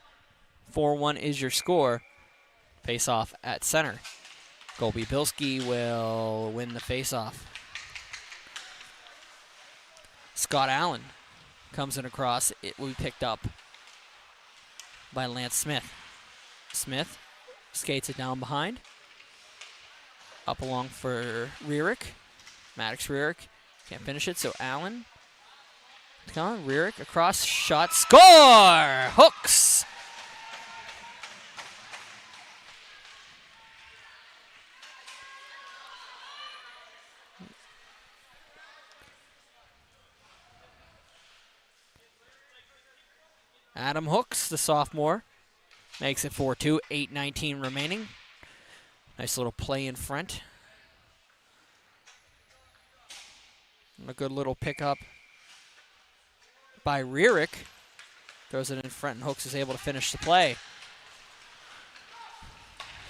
4-1 is your score. Face-off at center. Colby Bilski will win the face-off. Scott Allen comes in across. It will be picked up by Lance Smith. Smith skates it down behind. Up along for Rierick. Maddox Rierick can't finish it, so Allen. Come on, Rierick across, shot, score! Hooks! Adam Hooks, the sophomore, makes it 4-2, 8:19 remaining. Nice little play in front. And a good little pickup by Rierick. Throws it in front, and Hooks is able to finish the play.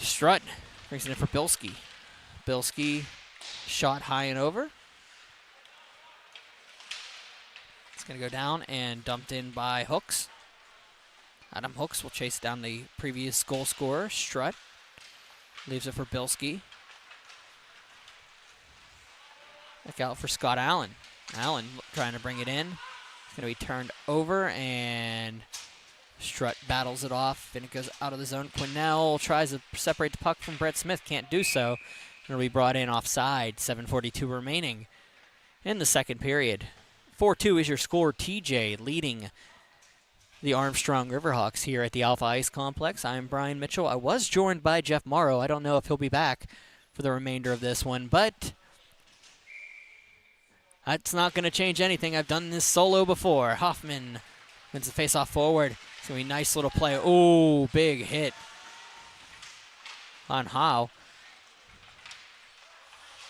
Strutt brings it in for Bilski. Bilski shot high and over. It's going to go down and dumped in by Hooks. Adam Hooks will chase down the previous goal scorer, Strutt. Leaves it for Bilski. Look out for Scott Allen. Allen trying to bring it in. It's going to be turned over, and Strutt battles it off, and it goes out of the zone. Quinnell tries to separate the puck from Brett Smith. Can't do so. It'll be brought in offside. 7:42 remaining in the second period. 4-2 is your score. TJ leading the Armstrong Riverhawks here at the Alpha Ice Complex. I'm Brian Mitchell. I was joined by Jeff Morrow. I don't know if he'll be back for the remainder of this one, but that's not going to change anything. I've done this solo before. Hoffman wins the faceoff forward. It's going to be a nice little play. Oh, big hit on Howe.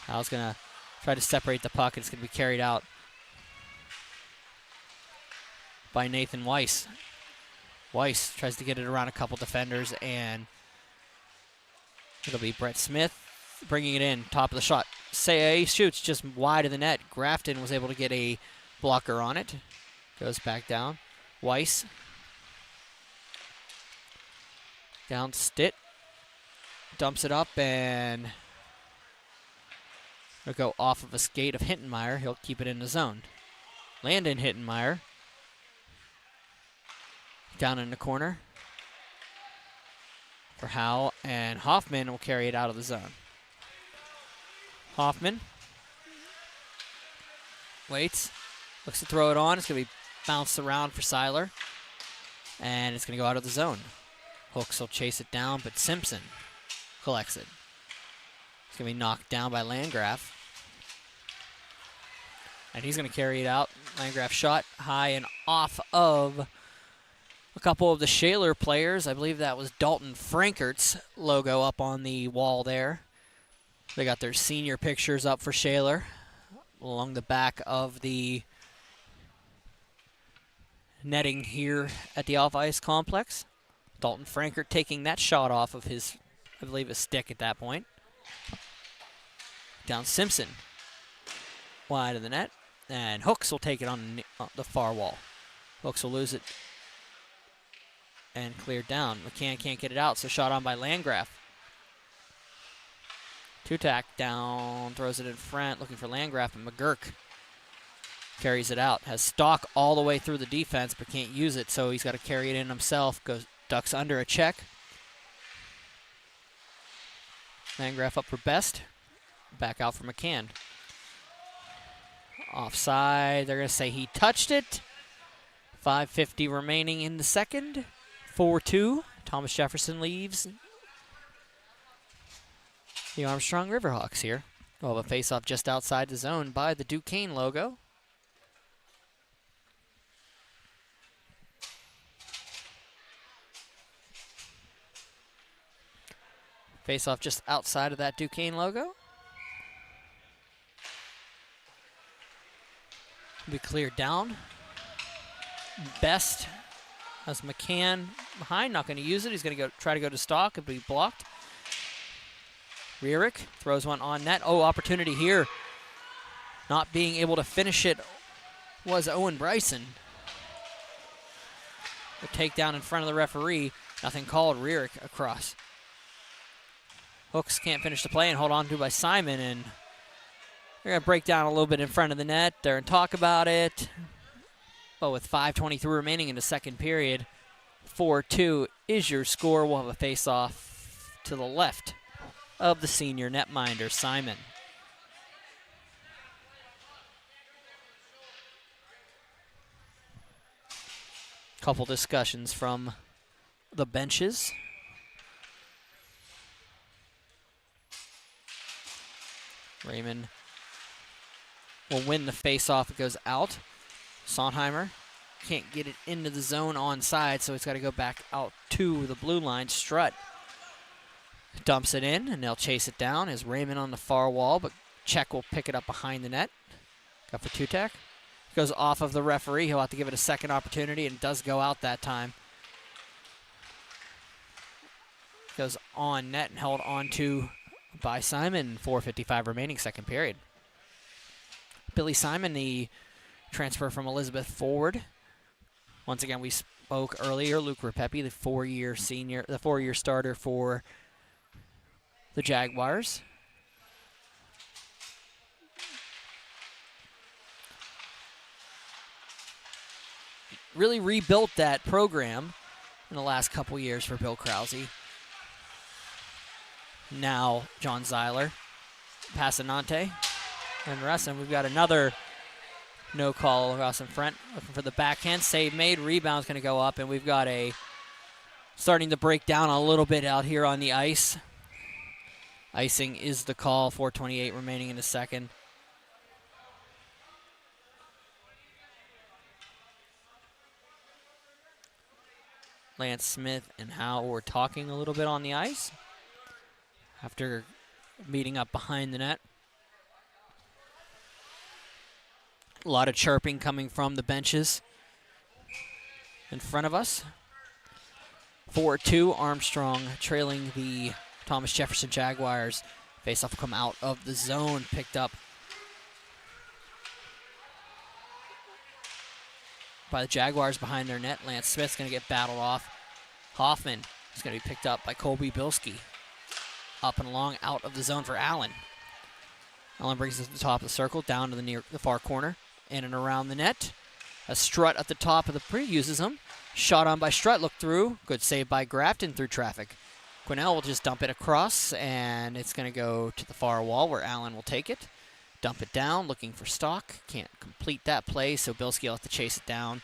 Howe's going to try to separate the puck. It's going to be carried out by Nathan Weiss. Weiss tries to get it around a couple defenders, and it'll be Brett Smith bringing it in, top of the shot. Say shoots just wide of the net. Grafton was able to get a blocker on it. Goes back down. Weiss. Down Stitt. Dumps it up, and it'll go off of a skate of Hittenmeyer. He'll keep it in the zone. Landon Hittenmeyer. Down in the corner for Howe, and Hoffman will carry it out of the zone. Hoffman waits, looks to throw it on. It's going to be bounced around for Seiler, and it's going to go out of the zone. Hooks will chase it down, but Simpson collects it. It's going to be knocked down by Landgraf, and he's going to carry it out. Landgraf shot high and off of a couple of the Shaler players. I believe that was Dalton Frankert's logo up on the wall there. They got their senior pictures up for Shaler along the back of the netting here at the Alpha Ice Complex. Dalton Frankert taking that shot off of his, I believe, a stick at that point. Down Simpson. Wide of the net. And Hooks will take it on the far wall. Hooks will lose it and cleared down. McCann can't get it out, so shot on by Landgraf. Two-tack down, throws it in front, looking for Landgraf, and McGurk carries it out. Has stock all the way through the defense, but can't use it, so he's got to carry it in himself. Ducks under a check. Landgraf up for Best. Back out for McCann. Offside. They're going to say he touched it. 5:50 remaining in the second. 4-2. Thomas-Jefferson leaves the Armstrong Riverhawks here. We'll have a face-off just outside the zone by the Duquesne logo. Face-off just outside of that Duquesne logo. Be cleared down. Best has McCann behind, not going to use it. He's going to try to go to Stock. It'll be blocked. Rierick throws one on net. Oh, opportunity here. Not being able to finish it was Owen Bryson. The takedown in front of the referee. Nothing called. Rierick across. Hooks can't finish the play and hold on to by Simon, and they're going to break down a little bit in front of the net there and talk about it. But with 5:23 remaining in the second period, 4-2 is your score. We'll have a face-off to the left of the senior netminder, Simon. Couple discussions from the benches. Raymond will win the face-off. It goes out. Sondheimer can't get it into the zone onside, so it's got to go back out to the blue line. Strutt dumps it in, and they'll chase it down. Is Raymond on the far wall, but Czech will pick it up behind the net. Got for Tutek. Goes off of the referee. He'll have to give it a second opportunity, and it does go out that time. Goes on net and held on to by Simon. 4:55 remaining, second period. Billy Simon, the transfer from Elizabeth forward. Once again, we spoke earlier. Luke Rapepi, the four-year starter for the Jaguars. Really rebuilt that program in the last couple years for Bill Krause. Now John Zeiler, Passanante, and Russin. We've got another no call across in front. Looking for the backhand. Save made. Rebound's going to go up, and we've got a starting to break down a little bit out here on the ice. Icing is the call. 4:28 remaining in the second. Lance Smith and Howe were talking a little bit on the ice after meeting up behind the net. A lot of chirping coming from the benches in front of us. 4-2, Armstrong trailing the Thomas-Jefferson Jaguars. Face-off will come out of the zone, picked up by the Jaguars behind their net. Lance Smith's going to get battled off. Hoffman is going to be picked up by Colby Bilski. Up and along, out of the zone for Allen. Allen brings it to the top of the circle, down to the far corner, in and around the net. A Strutt at the top of the pre uses him. Shot on by Strutt, look through. Good save by Grafton through traffic. Quinnell will just dump it across, and it's going to go to the far wall where Allen will take it. Dump it down, looking for Stock. Can't complete that play, so Bilski will have to chase it down.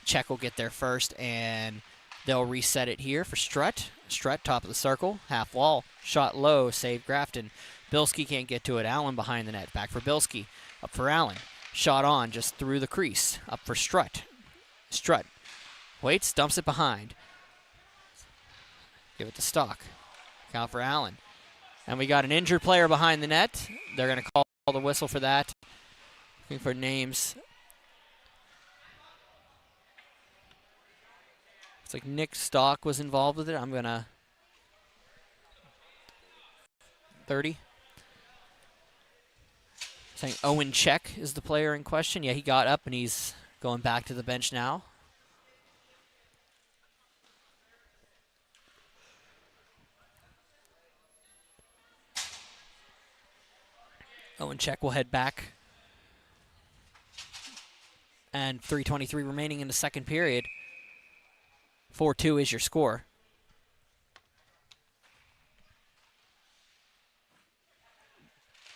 Czech will get there first, and they'll reset it here for Strutt. Strutt, top of the circle, half wall. Shot low, save Grafton. Bilski can't get to it. Allen behind the net. Back for Bilski. Up for Allen. Shot on, just through the crease. Up for Strutt. Strutt waits, dumps it behind. Give it to Stock. Count for Allen. And we got an injured player behind the net. They're going to call the whistle for that. Looking for names. It's like Nick Stock was involved with it. I'm going to 30. Saying Owen Czech is the player in question. Yeah, he got up and he's going back to the bench now. Owen Czech will head back. And 3:23 remaining in the second period. 4-2 is your score.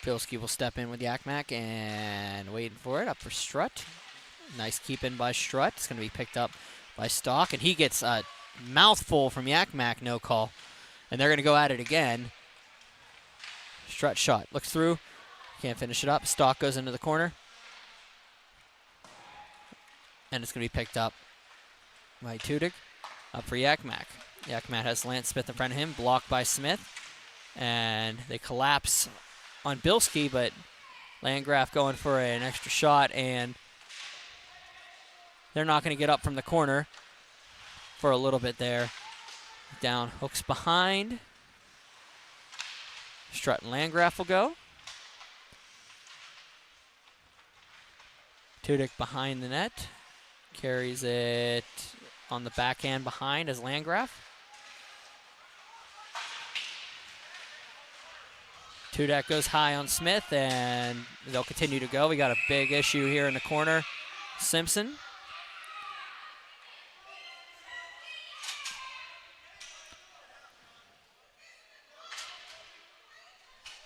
Pilski will step in with Yakmak and waiting for it. Up for Strutt. Nice keep in by Strutt. It's going to be picked up by Stock, and he gets a mouthful from Yakmak, no call. And they're going to go at it again. Strutt shot. Looks through. Can't finish it up. Stock goes into the corner. And it's going to be picked up by Tudig. Up for Yakmak. Yakmak has Lance Smith in front of him. Blocked by Smith. And they collapse on Bilski, but Landgraf going for an extra shot, and they're not going to get up from the corner for a little bit there. Down, Hooks behind. Strutt and Landgraf will go. Tudyk behind the net. Carries it on the backhand behind as Landgraf. Tudyk goes high on Smith, and they'll continue to go. We got a big issue here in the corner. Simpson.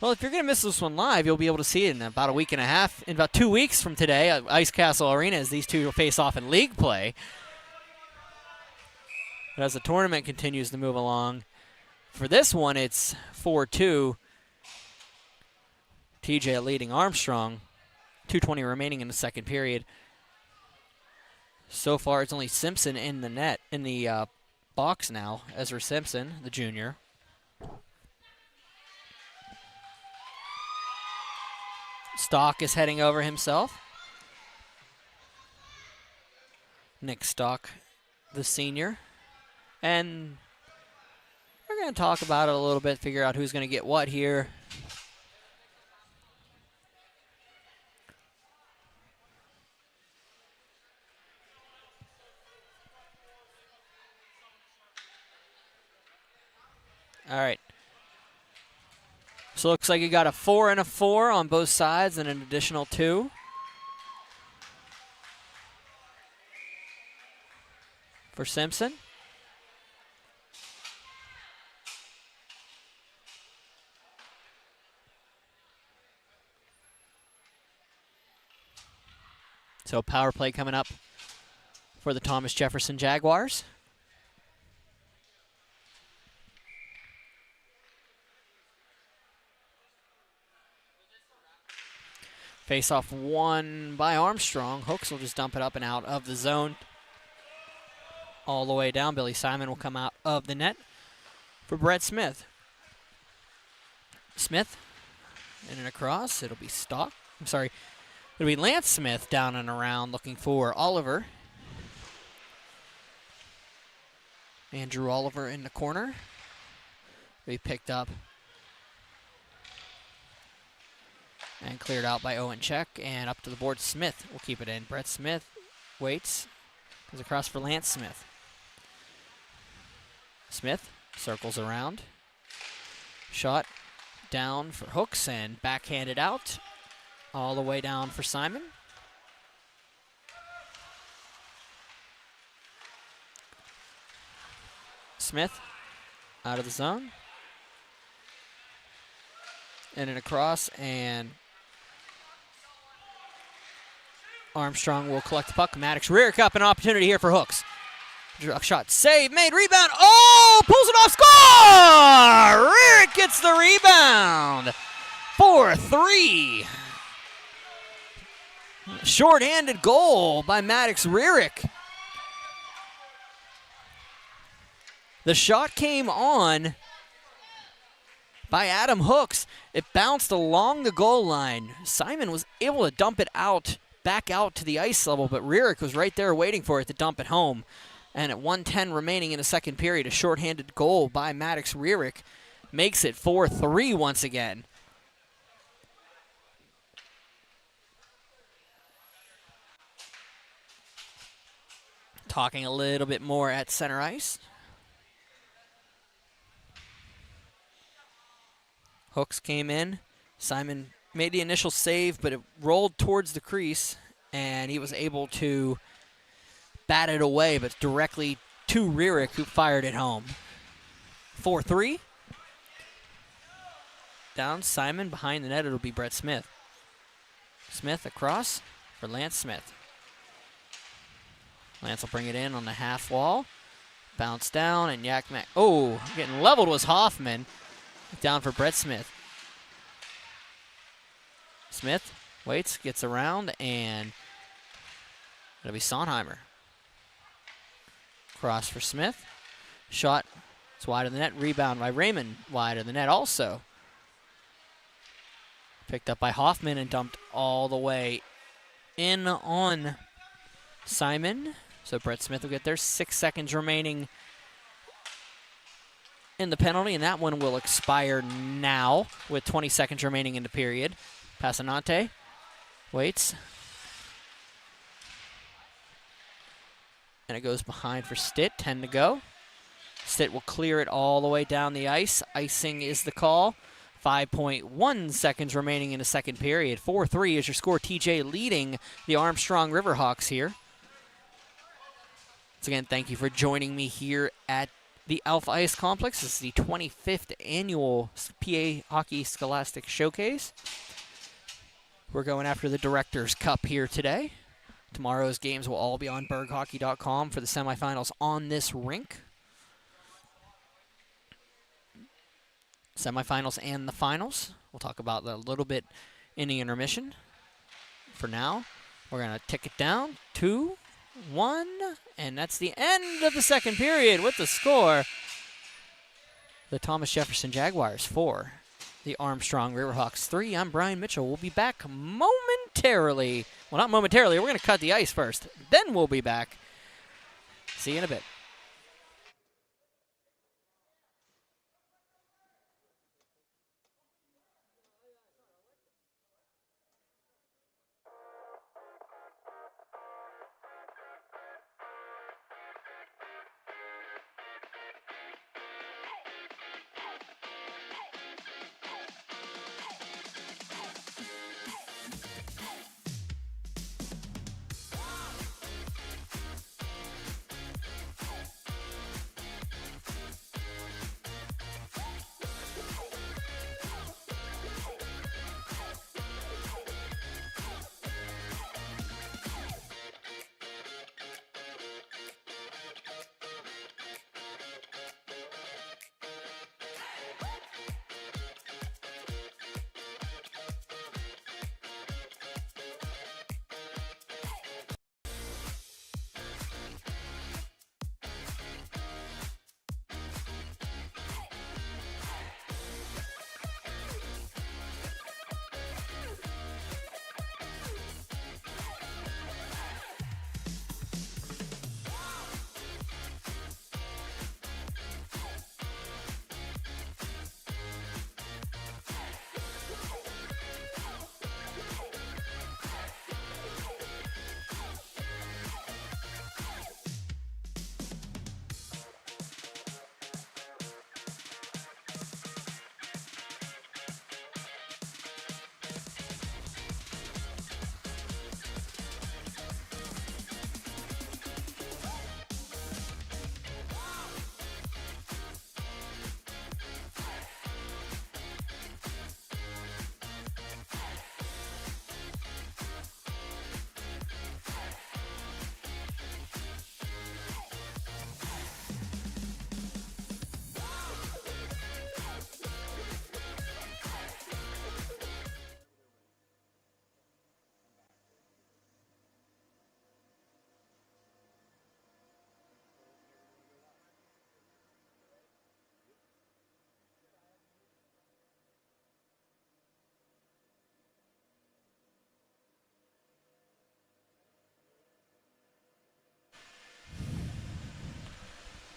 Well, if you're going to miss this one live, you'll be able to see it in about a week and a half, in about 2 weeks from today at Ice Castle Arena, as these two will face off in league play. But as the tournament continues to move along, for this one it's 4-2. TJ leading Armstrong. 2:20 remaining in the second period. So far, it's only Simpson in the net, in the box now. Ezra Simpson, the junior. Stock is heading over himself. Nick Stock, the senior. And we're going to talk about it a little bit, figure out who's going to get what here. All right. So looks like you got a 4 and a 4 on both sides and an additional 2. For Simpson. So power play coming up for the Thomas-Jefferson Jaguars. Face-off won by Armstrong. Hooks will just dump it up and out of the zone. All the way down. Billy Simon will come out of the net for Brett Smith. Smith in and across. It'll be Stock. I'm sorry. It'll be Lance Smith down and around looking for Oliver. Andrew Oliver in the corner. Be picked up and cleared out by Owen Check, and up to the board. Smith will keep it in. Brett Smith waits, goes across for Lance Smith. Smith circles around. Shot down for Hooks and backhanded out. All the way down for Simon. Smith out of the zone. In and across, and Armstrong will collect the puck. Maddox rear cup, an opportunity here for Hooks. Shot, save, made, rebound. Oh, pulls it off, score! Rearick gets the rebound. 4-3. Short-handed goal by Maddox Rearick. The shot came on by Adam Hooks. It bounced along the goal line. Simon was able to dump it out, back out to the ice level, but Rearick was right there waiting for it to dump it home. And at 1:10 remaining in the second period, a shorthanded goal by Maddox Rearick makes it 4-3 once again. Talking a little bit more at center ice. Hooks came in. Simon made the initial save, but it rolled towards the crease, and he was able to bat it away, but directly to Rearick, who fired it home. 4-3. down. Simon behind the net. It'll be Brett Smith. Smith across for Lance Smith. Lance will bring it in on the half wall. Bounce down, and Yak Mac. Oh, getting leveled was Hoffman. Down for Brett Smith. Smith waits, gets around, and it'll be Sonheimer. Cross for Smith. Shot. It's wide of the net. Rebound by Raymond. Wide of the net also. Picked up by Hoffman and dumped all the way in on Simon. So Brett Smith will get there. 6 seconds remaining in the penalty, and that one will expire now with 20 seconds remaining in the period. Passanante waits. And it goes behind for Stitt. 10 to go. Stitt will clear it all the way down the ice. Icing is the call. 5.1 seconds remaining in the second period. 4-3 is your score. TJ leading the Armstrong Riverhawks here. Once again, thank you for joining me here at the Alpha Ice Complex. This is the 25th annual PA Hockey Scholastic Showcase. We're going after the Directors' Cup here today. Tomorrow's games will all be on berghockey.com for the semifinals on this rink. Semifinals and the finals. We'll talk about that a little bit in the intermission. For now, we're going to tick it down. 2-1, and that's the end of the second period with the score. The Thomas-Jefferson Jaguars 4, the Armstrong Riverhawks 3. I'm Brian Mitchell. We'll be back momentarily. Well, not momentarily. We're going to cut the ice first. Then we'll be back. See you in a bit.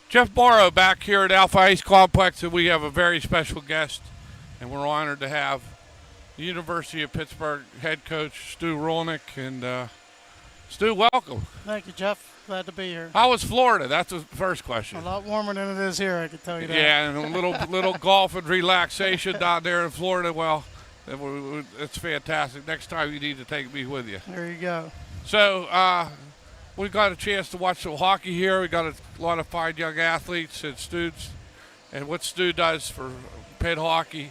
Jeff Morrow back here at Alpha Ice Complex, and we have a very special guest, and we're honored to have the University of Pittsburgh head coach Stu Rolnick. And Stu, welcome. Thank you, Jeff. Glad to be here. How was Florida? That's the first question. A lot warmer than it is here, I can tell you that. Yeah, and a little golf and relaxation down there in Florida. Well, it's fantastic. Next time you need to take me with you. There you go. So we got a chance to watch some hockey here. We got a lot of fine young athletes and students, and what Stu does for Pitt hockey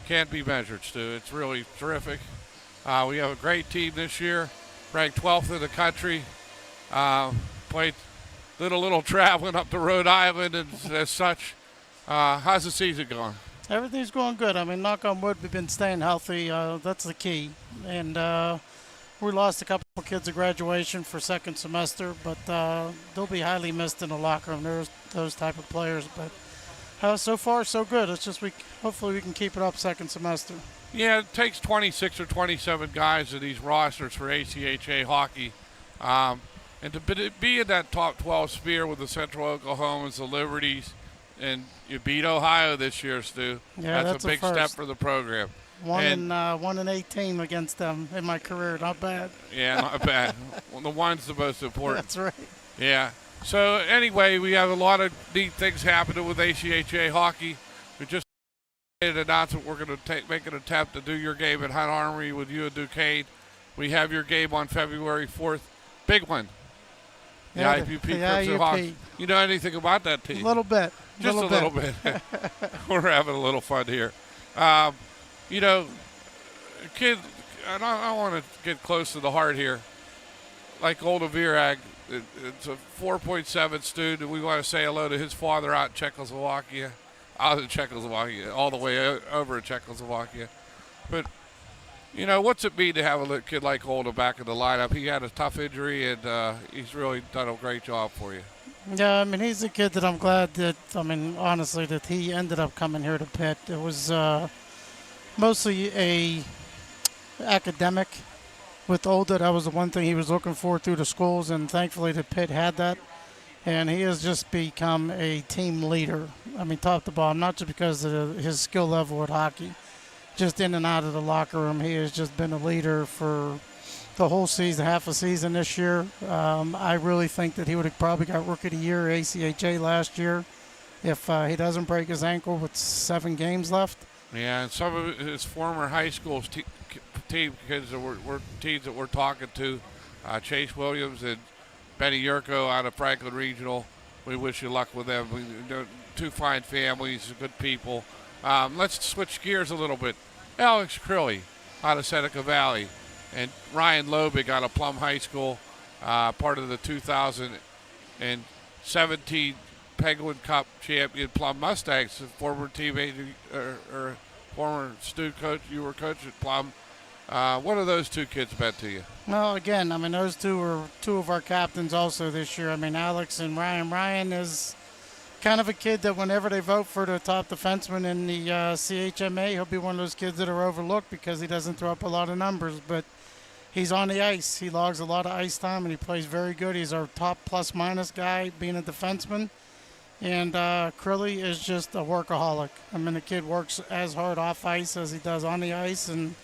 can't be measured, Stu. It's really terrific. We have a great team this year, ranked 12th in the country. Played little traveling up to Rhode Island and as such. How's the season going? Everything's going good. I mean, knock on wood, we've been staying healthy. That's the key. And we lost a couple of kids at graduation for second semester, but they'll be highly missed in the locker room. There's those type of players. But so far, so good. It's just hopefully we can keep it up second semester. Yeah, it takes 26 or 27 guys in these rosters for ACHA hockey. And to be in that top 12 sphere with the Central Oklahomans, the Liberties, and you beat Ohio this year, Stu. Yeah, that's a big step for the program. 1 and 18 against them in my career. Not bad. Yeah, not bad. Well, the one's the most important. That's right. Yeah. So anyway, we have a lot of neat things happening with ACHA hockey. We just made an announcement we're going to make an attempt to do your game at Hunt Armory with you and Duquesne. We have your game on February 4th. Big one. The IUP Crimson Hawks. You know anything about that team? A little bit. Just a little bit. We're having a little fun here. You know, kid, and I want to get close to the heart here. Like Olda Virag, it's a 4.7 student. We want to say hello to his father out in Czechoslovakia. Out in Czechoslovakia, all the way over in Czechoslovakia. But, you know, what's it mean to have a kid like Olda back in the lineup? He had a tough injury, and he's really done a great job for you. Yeah, I mean, he's a kid that I'm glad that, honestly, that he ended up coming here to Pitt. It was mostly a academic with Olda. That was the one thing he was looking for through the schools, and thankfully the Pitt had that. And he has just become a team leader. I mean, top to bottom, not just because of his skill level at hockey, just in and out of the locker room. He has just been a leader for the whole season, half a season this year. I really think that he would have probably got Rookie of the Year ACHA last year if he doesn't break his ankle with 7 games left. Yeah, and some of his former high school team kids that teams that we're talking to, Chase Williams and Benny Yurko out of Franklin Regional. We wish you luck with them. They're 2 fine families, good people. Let's switch gears a little bit. Alex Crilly out of Seneca Valley and Ryan Lobig out of Plum High School, part of the 2017 Penguin Cup champion Plum Mustangs, former teammate or former student coach. You were coach at Plum. What have those 2 kids meant to you? Well, again, I mean, those 2 were 2 of our captains also this year. I mean, Alex and Ryan. Ryan is kind of a kid that whenever they vote for the top defenseman in the CHMA, he'll be one of those kids that are overlooked because he doesn't throw up a lot of numbers. But he's on the ice. He logs a lot of ice time, and he plays very good. He's our top plus-minus guy being a defenseman. And Crilly is just a workaholic. I mean, the kid works as hard off ice as he does on the ice, and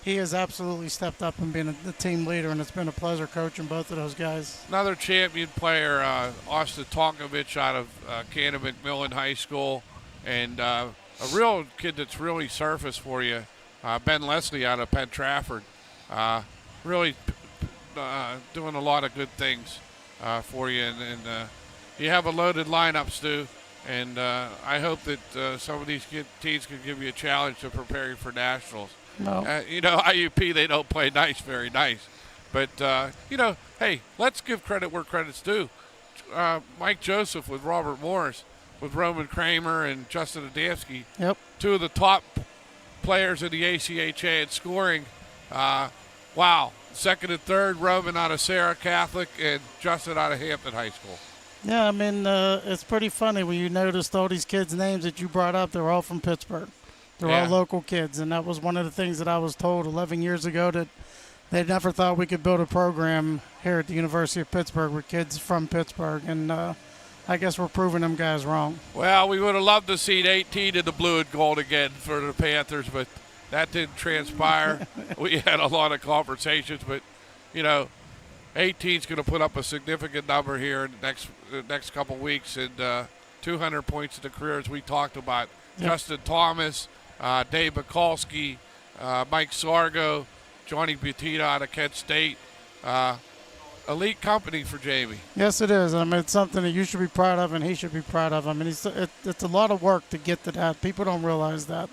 he has absolutely stepped up and been the team leader, and it's been a pleasure coaching both of those guys. Another champion player, Austin Tonkovich out of Cannon McMillan High School, and a real kid that's really surfaced for you, Ben Leslie out of Penn Trafford. Really doing a lot of good things for you, and you have a loaded lineup, Stu, and I hope that some of these teams can give you a challenge to prepare you for nationals. No. You know, IUP, they don't play nice, very nice. But, you know, hey, let's give credit where credit's due. Mike Joseph with Robert Morris, with Roman Kramer and Justin Adamski. Yep. 2 of the top players in the ACHA in scoring. Wow. Second and third, Roman out of Sarah Catholic and Justin out of Hampton High School. Yeah, I mean, it's pretty funny when you noticed all these kids' names that you brought up. They're all from Pittsburgh. They're all local kids, and that was one of the things that I was told 11 years ago, that they never thought we could build a program here at the University of Pittsburgh with kids from Pittsburgh, and I guess we're proving them guys wrong. Well, we would have loved to see 18 in the blue and gold again for the Panthers, but that didn't transpire. We had a lot of conversations, but, you know, 18's going to put up a significant number here in the next couple weeks, and 200 points in the career, as we talked about. Yep. Justin Thomas, Dave Mikulski, Mike Sargo, Johnny Butita out of Kent State. Elite company for Jamie. Yes, it is. I mean, it's something that you should be proud of and he should be proud of. I mean, it's a lot of work to get to that. People don't realize that.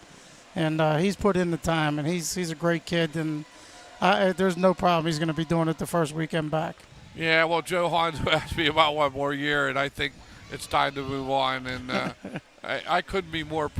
and he's put in the time, and he's a great kid, and there's no problem. He's going to be doing it the first weekend back. Yeah, well, Joe Hanzo asked me about one more year, and I think it's time to move on. And I couldn't be more.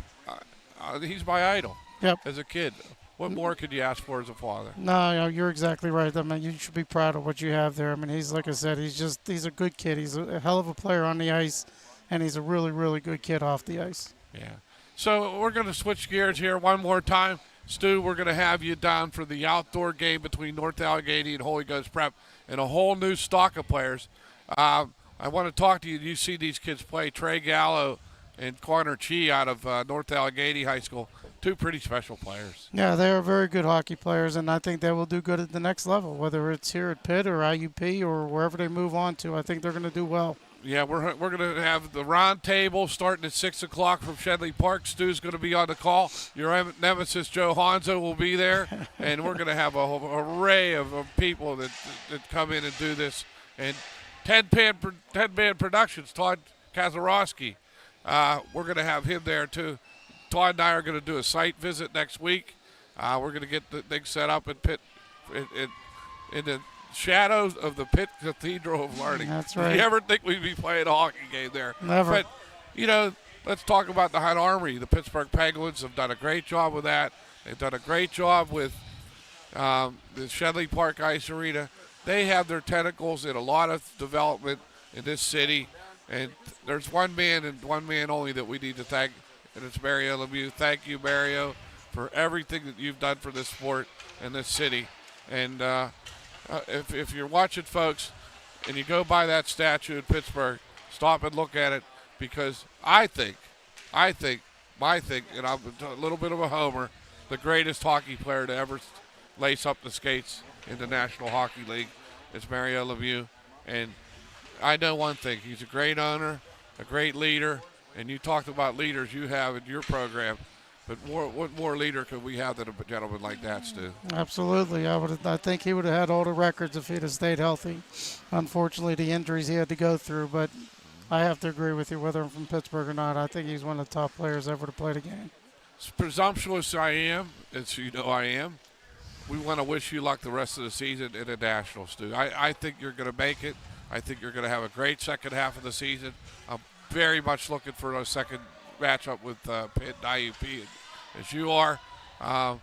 He's my idol. Yep. As a kid. What more could you ask for as a father? No, you're exactly right. I mean, you should be proud of what you have there. I mean, he's, like I said, he's a good kid. He's a hell of a player on the ice, and he's a really, really good kid off the ice. Yeah. So we're going to switch gears here one more time. Stu, we're going to have you down for the outdoor game between North Allegheny and Holy Ghost Prep and a whole new stock of players. I want to talk to you. You see these kids play, Trey Gallo and Connor Chi out of North Allegheny High School. Two pretty special players. Yeah, they are very good hockey players, and I think they will do good at the next level, whether it's here at Pitt or IUP or wherever they move on to. I think they're going to do well. Yeah, we're going to have the round table starting at 6 o'clock from Shenley Park. Stu's going to be on the call. Your nemesis, Joe Hanzo, will be there, and we're going to have a whole array of people that come in and do this. And 10-man Productions, Todd Kazarowski, we're going to have him there too. Todd and I are going to do a site visit next week. We're going to get the thing set up in Pitt, in the shadows of the Pitt Cathedral of Learning. That's right. You ever think we'd be playing a hockey game there? Never. But, let's talk about the Hunt Armory. The Pittsburgh Penguins have done a great job with that. They've done a great job with the Shenley Park Ice Arena. They have their tentacles in a lot of development in this city. And there's one man and one man only that we need to thank, and it's Mario Lemieux. Thank you, Mario, for everything that you've done for this sport and this city. And if you're watching, folks, and you go by that statue in Pittsburgh, stop and look at it, because I think, and I'm a little bit of a homer, the greatest hockey player to ever lace up the skates in the National Hockey League is Mario Lemieux. And I know one thing, he's a great owner, a great leader, and you talked about leaders you have in your program, but what more leader could we have than a gentleman like that, Stu? Absolutely. I think he would have had all the records if he'd have stayed healthy. Unfortunately, the injuries he had to go through, but I have to agree with you, whether I'm from Pittsburgh or not. I think he's one of the top players ever to play the game. As presumptuous I am, as you know I am, we want to wish you luck the rest of the season in the Nationals, Stu. I think you're going to make it. I think you're going to have a great second half of the season. I'm very much looking for a second matchup with Pitt and IUP, as you are. But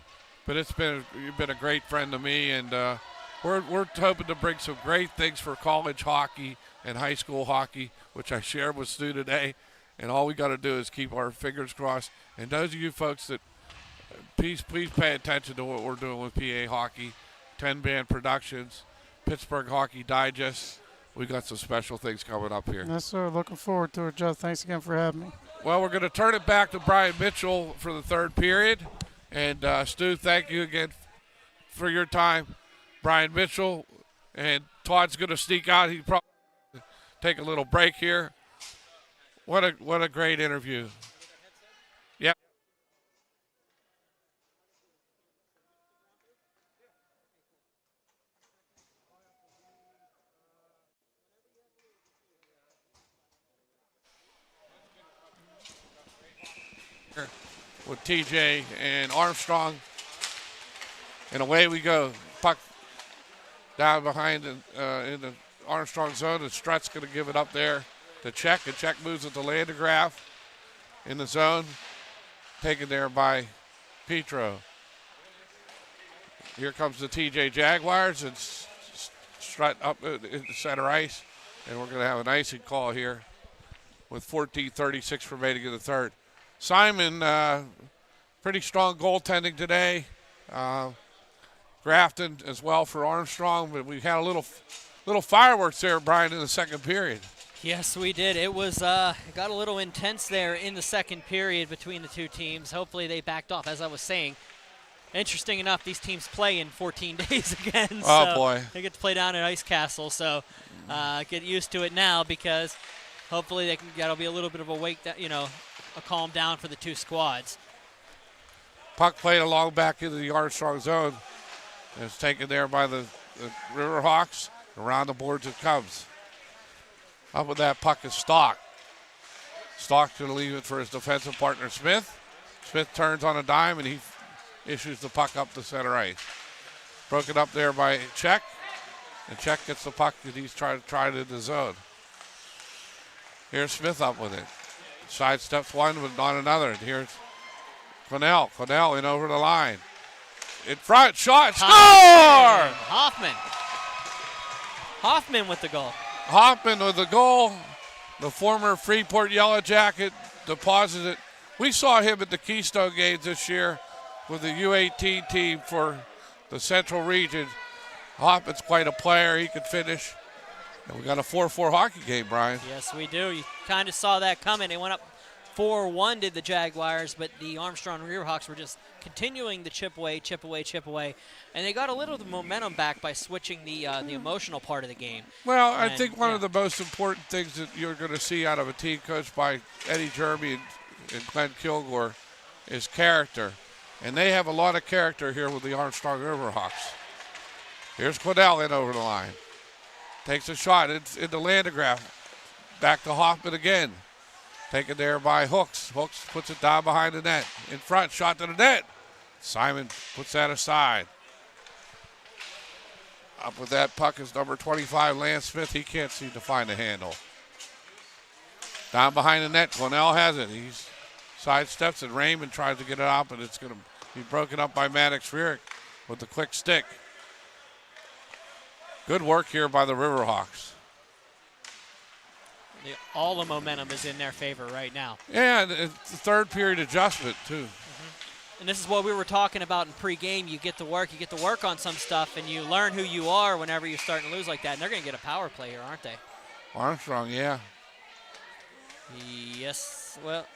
you've been a great friend to me, and we're hoping to bring some great things for college hockey and high school hockey, which I shared with Stu today. And all we got to do is keep our fingers crossed. And those of you folks that please pay attention to what we're doing with PA Hockey, 10-man Productions, Pittsburgh Hockey Digest. We got some special things coming up here. Yes, sir. Looking forward to it, Joe. Thanks again for having me. Well, we're going to turn it back to Brian Mitchell for the third period. And, Stu, thank you again for your time. Brian Mitchell, and Todd's going to sneak out. He'll probably take a little break here. What a great interview. Yep. With TJ and Armstrong, and away we go. Puck down behind in the Armstrong zone, and Strutt's going to give it up there to Czech, and Czech moves it to Landgraf in the zone, taken there by Petro. Here comes the TJ Jaguars, and Strutt up in the center ice, and we're going to have an icing call here with 14:36 remaining in the third. Simon, pretty strong goaltending today. Grafton as well for Armstrong, but we had a little fireworks there, Brian, in the second period. Yes, we did. It was got a little intense there in the second period between the two teams. Hopefully they backed off. As I was saying, interesting enough, these teams play in 14 days again. Oh, so boy. They get to play down at Ice Castle, so get used to it now, because hopefully that'll be a little bit of a a calm down for the two squads. Puck played along back into the Armstrong zone. And it's taken there by the Riverhawks. Around the boards it comes. Up with that puck is Stock. Stock's going to leave it for his defensive partner, Smith. Smith turns on a dime, and he issues the puck up the center ice. Broken up there by Czech. And Czech gets the puck, and he's trying it in the zone. Here's Smith up with it. Sidesteps one, but not another. And here's Cornell. Cornell in over the line. In front, shot, score! Hoffman with the goal. Hoffman with the goal. The former Freeport Yellow Jacket deposited it. We saw him at the Keystone Games this year with the U18 team for the Central Region. Hoffman's quite a player. He could finish. And we got a 4-4 hockey game, Brian. Yes, we do. You kind of saw that coming. They went up 4-1 did the Jaguars, but the Armstrong Riverhawks were just continuing the chip away, and they got a little of the momentum back by switching the emotional part of the game. Well, I think one of the most important things that you're going to see out of a team coached by Eddie Jeremy and Glenn Kilgore is character, and they have a lot of character here with the Armstrong Riverhawks. Here's Quiddell in over the line. Takes a shot into Landgraf. Back to Hoffman again. Taken there by Hooks. Hooks puts it down behind the net. In front, shot to the net. Simon puts that aside. Up with that puck is number 25, Lance Smith. He can't seem to find the handle. Down behind the net, Cornell has it. He sidesteps it. Raymond tries to get it out, but it's going to be broken up by Maddox Rearick with the quick stick. Good work here by the Riverhawks. All the momentum is in their favor right now. Yeah, and it's the third period adjustment, too. And this is what we were talking about in pregame. You get to work on some stuff, and you learn who you are whenever you're starting to lose like that. And they're going to get a power play here, aren't they? Armstrong, yeah. Yes, well.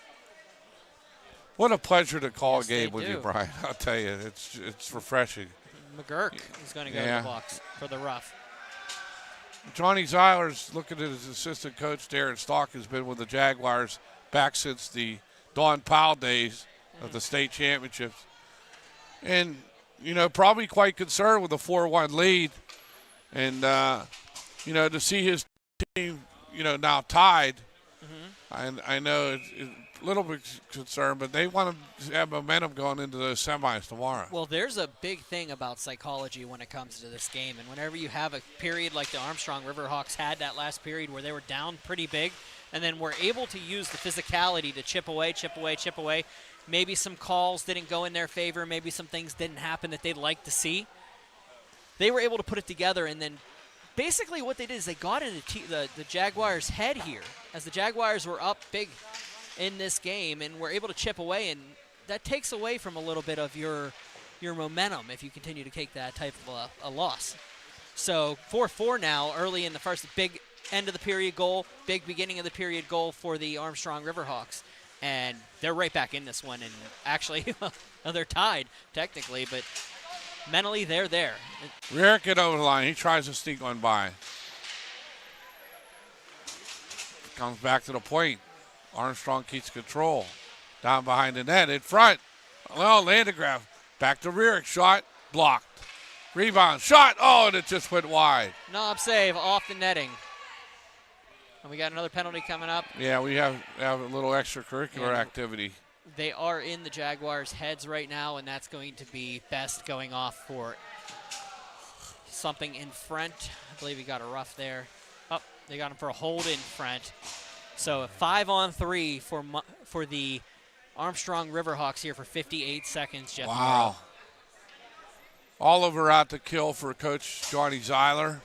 What a pleasure to call Yes, a game they with do. you, Brian. I'll tell you, it's refreshing. McGurk is going to go to the box for the rough. Johnny Zeiler's looking at his assistant coach, Darren Stock, has been with the Jaguars back since the Don Powell days of the state championships. And, probably quite concerned with a 4-1 lead. And, to see his team, now tied, I know it's a little bit concerned, but they want to have momentum going into the semis tomorrow. Well, there's a big thing about psychology when it comes to this game. And whenever you have a period like the Armstrong Riverhawks had that last period where they were down pretty big and then were able to use the physicality to chip away. Maybe some calls didn't go in their favor. Maybe some things didn't happen that they'd like to see. They were able to put it together, and then basically what they did is they got into the Jaguars' head here as the Jaguars were up big in this game and were able to chip away, and that takes away from a little bit of your momentum if you continue to take that type of a loss. So 4-4 now, early in the first, big end of the period goal, big beginning of the period goal for the Armstrong Riverhawks. And they're right back in this one, and actually, they're tied technically, but mentally they're there. Rearick get over the line. He tries to sneak one by. Comes back to the point. Armstrong keeps control. Down behind the net, in front. Well, Landgraf back to Rearick. Shot, blocked. Rebound, shot. Oh, and it just went wide. Knob save off the netting. And we got another penalty coming up. Yeah, we have a little extracurricular activity. They are in the Jaguars' heads right now, and that's going to be Best going off for something in front. I believe he got a rough there. Oh, they got him for a hold in front. So a 5-on-3 for the Armstrong Riverhawks here for 58 seconds, Jeff. Wow. Oliver out to kill for Coach Johnny Zeiler.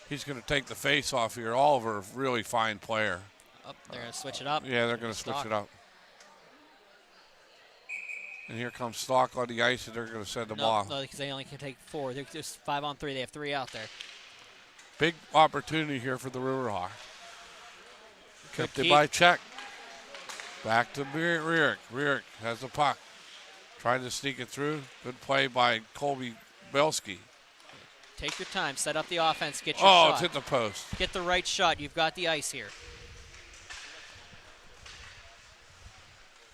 He's going to take the face off here. Oliver, a really fine player. Oh, they're going to switch it up. Yeah, they're going to switch it up. And here comes Stock on the ice, and they're going to send them off. No, because they only can take 4. They're just 5-on-3. They have 3 out there. Big opportunity here for the Riverhawks. Kept it by Czech. Back to Rearick. Rearick has the puck. Trying to sneak it through. Good play by Colby Belsky. Take your time. Set up the offense. Get your shot. Oh, it's hit the post. Get the right shot. You've got the ice here.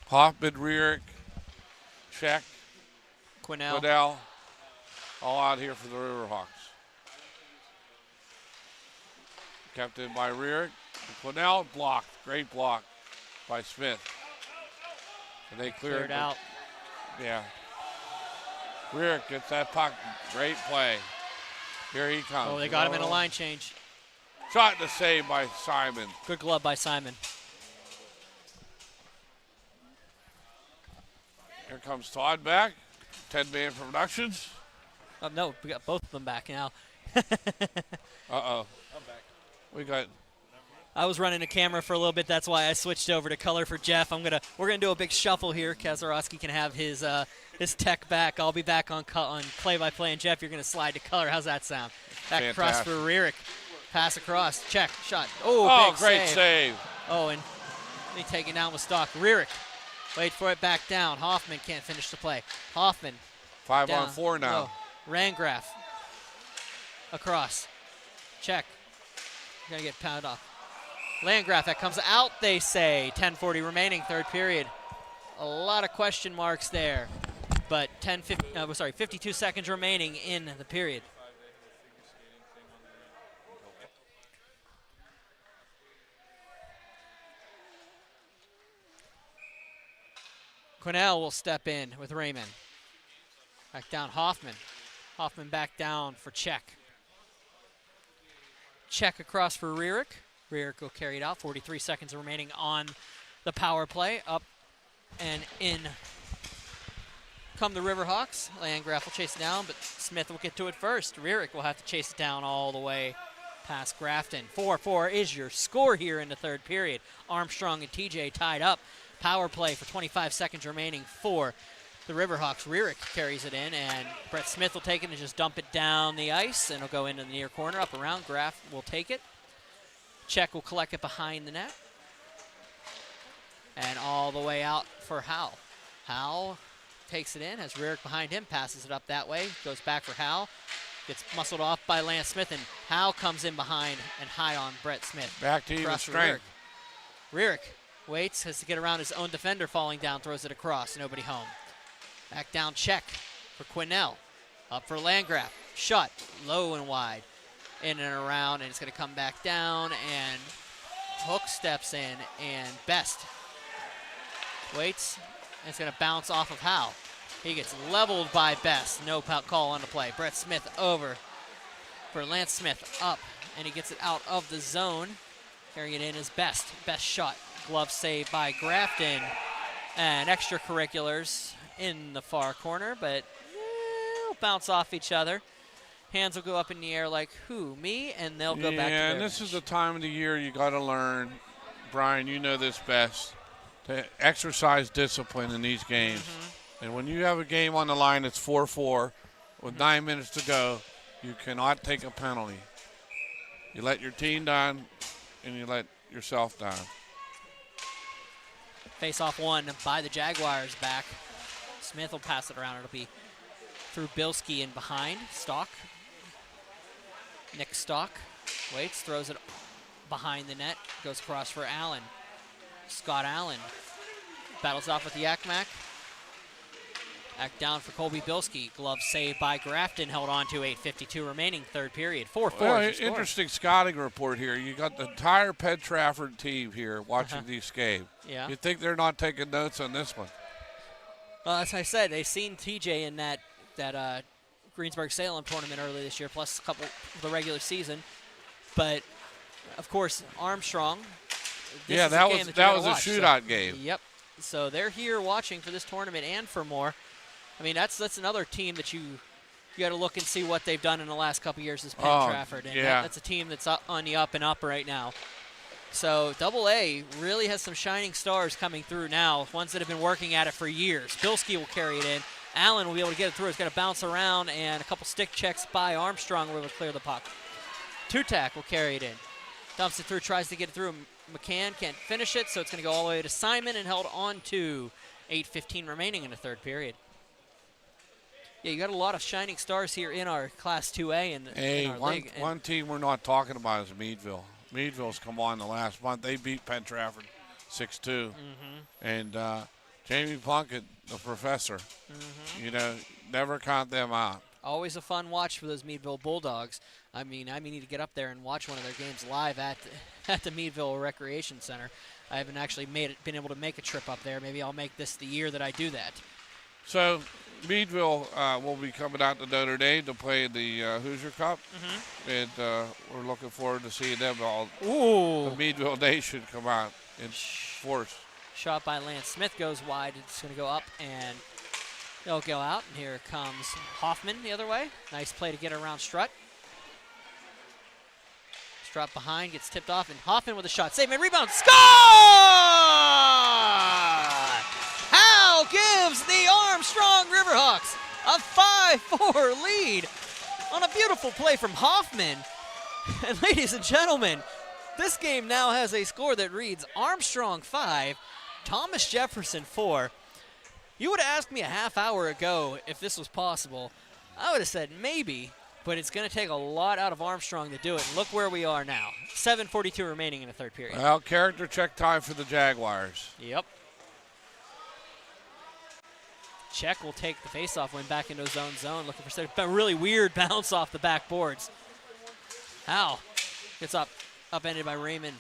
Hoffman, Rearick, Czech, Quinnell. All out here for the Riverhawks. Kept in by Rearick. Quinnell blocked. Great block by Smith. And they Cleared out. Yeah. Rearick gets that puck. Great play. Here he comes. Oh, they got him in a line change. Shot to save by Simon. Good glove by Simon. Here comes Todd back. 10-man Productions. No, we got both of them back now. Uh-oh. I'm back. We got... I was running a camera for a little bit. That's why I switched over to color for Jeff. We're gonna do a big shuffle here. Kazarowski can have his tech back. I'll be back on play-by-play, and Jeff, you're gonna slide to color. How's that sound? Back across for Rearick. Pass across. Check. Shot. Oh, big great save. Oh, and he taken down with Stock. Rearick. Wait for it back down. Hoffman can't finish the play. Hoffman. 5-on-4 now. Oh, Rangraff. Across. Check. Gonna get pounded off. Landgraf, that comes out, they say. 10:40 remaining, third period. A lot of question marks there, but 52 seconds remaining in the period. Quinnell will step in with Raymond. Back down Hoffman. Hoffman back down for Check. Check across for Rearick. Rearick will carry it out. 43 seconds remaining on the power play. Up and in come the Riverhawks. Landgraf will chase it down, but Smith will get to it first. Rearick will have to chase it down all the way past Grafton. 4-4 is your score here in the third period. Armstrong and TJ tied up. Power play for 25 seconds remaining for the Riverhawks. Rearick carries it in, and Brett Smith will take it and just dump it down the ice, and it'll go into the near corner, up around. Graf will take it. Check will collect it behind the net. And all the way out for Howe. Howe takes it in, has Rearick behind him, passes it up that way, goes back for Howe. Gets muscled off by Lance Smith, and Howe comes in behind and high on Brett Smith. Back to even strength. Rearick waits, has to get around his own defender falling down, throws it across, nobody home. Back down Check for Quinnell. Up for Landgraf. Shot low and wide. In and around, and it's going to come back down, and Hook steps in, and Best waits, and it's going to bounce off of Howe. He gets leveled by Best. No call on the play. Brett Smith over for Lance Smith. Up, and he gets it out of the zone. Carrying it in is Best. Best shot. Glove save by Grafton. And extracurriculars in the far corner, but will bounce off each other. Hands will go up in the air like, who, me? And they'll go back to their Yeah, and this is the time of the year you got to learn, Brian, you know this best, to exercise discipline in these games. And when you have a game on the line that's 4-4 with 9 minutes to go, you cannot take a penalty. You let your team down, and you let yourself down. Face-off won by the Jaguars back. Smith will pass it around. It'll be through Bilski and behind. Stock. Nick Stock waits, throws it behind the net, goes across for Allen. Scott Allen battles off with the Yakmak. Back down for Colby Bilski. Glove saved by Grafton, held on to 8:52 remaining, third period. 4-4. Well, interesting scouting report here. You got the entire Penn Trafford team here watching these games. Yeah. You think they're not taking notes on this one? Well, as I said, they've seen TJ in that Greensburg-Salem tournament earlier this year, plus a couple of the regular season. But, of course, Armstrong. That was a shootout game. Yep. So they're here watching for this tournament and for more. I mean, that's another team that you got to look and see what they've done in the last couple of years is Penn Trafford. And that's a team that's on the up and up right now. So AA really has some shining stars coming through now, ones that have been working at it for years. Bilski will carry it in. Allen will be able to get it through. It's going to bounce around, and a couple stick checks by Armstrong will be able to clear the puck. Tutak will carry it in. Dumps it through, tries to get it through. McCann can't finish it, so it's going to go all the way to Simon and held on to 8:15 remaining in the third period. Yeah, you got a lot of shining stars here in our Class 2A in our league. One team we're not talking about is Meadville. Meadville's come on the last month. They beat Penn Trafford 6-2. And Jamie Plunkett, the professor, never count them out. Always a fun watch for those Meadville Bulldogs. I mean, I need to get up there and watch one of their games live at the Meadville Recreation Center. I haven't actually been able to make a trip up there. Maybe I'll make this the year that I do that. So Meadville will be coming out to Notre Dame to play in the Hoosier Cup, and we're looking forward to seeing them all. Ooh. The Meadville Nation come out in force. Shot by Lance Smith goes wide. It's going to go up, and they'll go out. And here comes Hoffman the other way. Nice play to get around Strutt. Strutt behind, gets tipped off, and Hoffman with a shot. Save and rebound. Score! Hal gives the Armstrong Riverhawks a 5-4 lead on a beautiful play from Hoffman. And ladies and gentlemen, this game now has a score that reads Armstrong 5, Thomas-Jefferson 4. You would have asked me a half hour ago if this was possible. I would have said maybe, but it's going to take a lot out of Armstrong to do it. And look where we are now. 7:42 remaining in the third period. Well, character check time for the Jaguars. Yep. Check will take the faceoff win back into his own zone. Looking for a really weird bounce off the backboards. Hal gets upended by Raymond.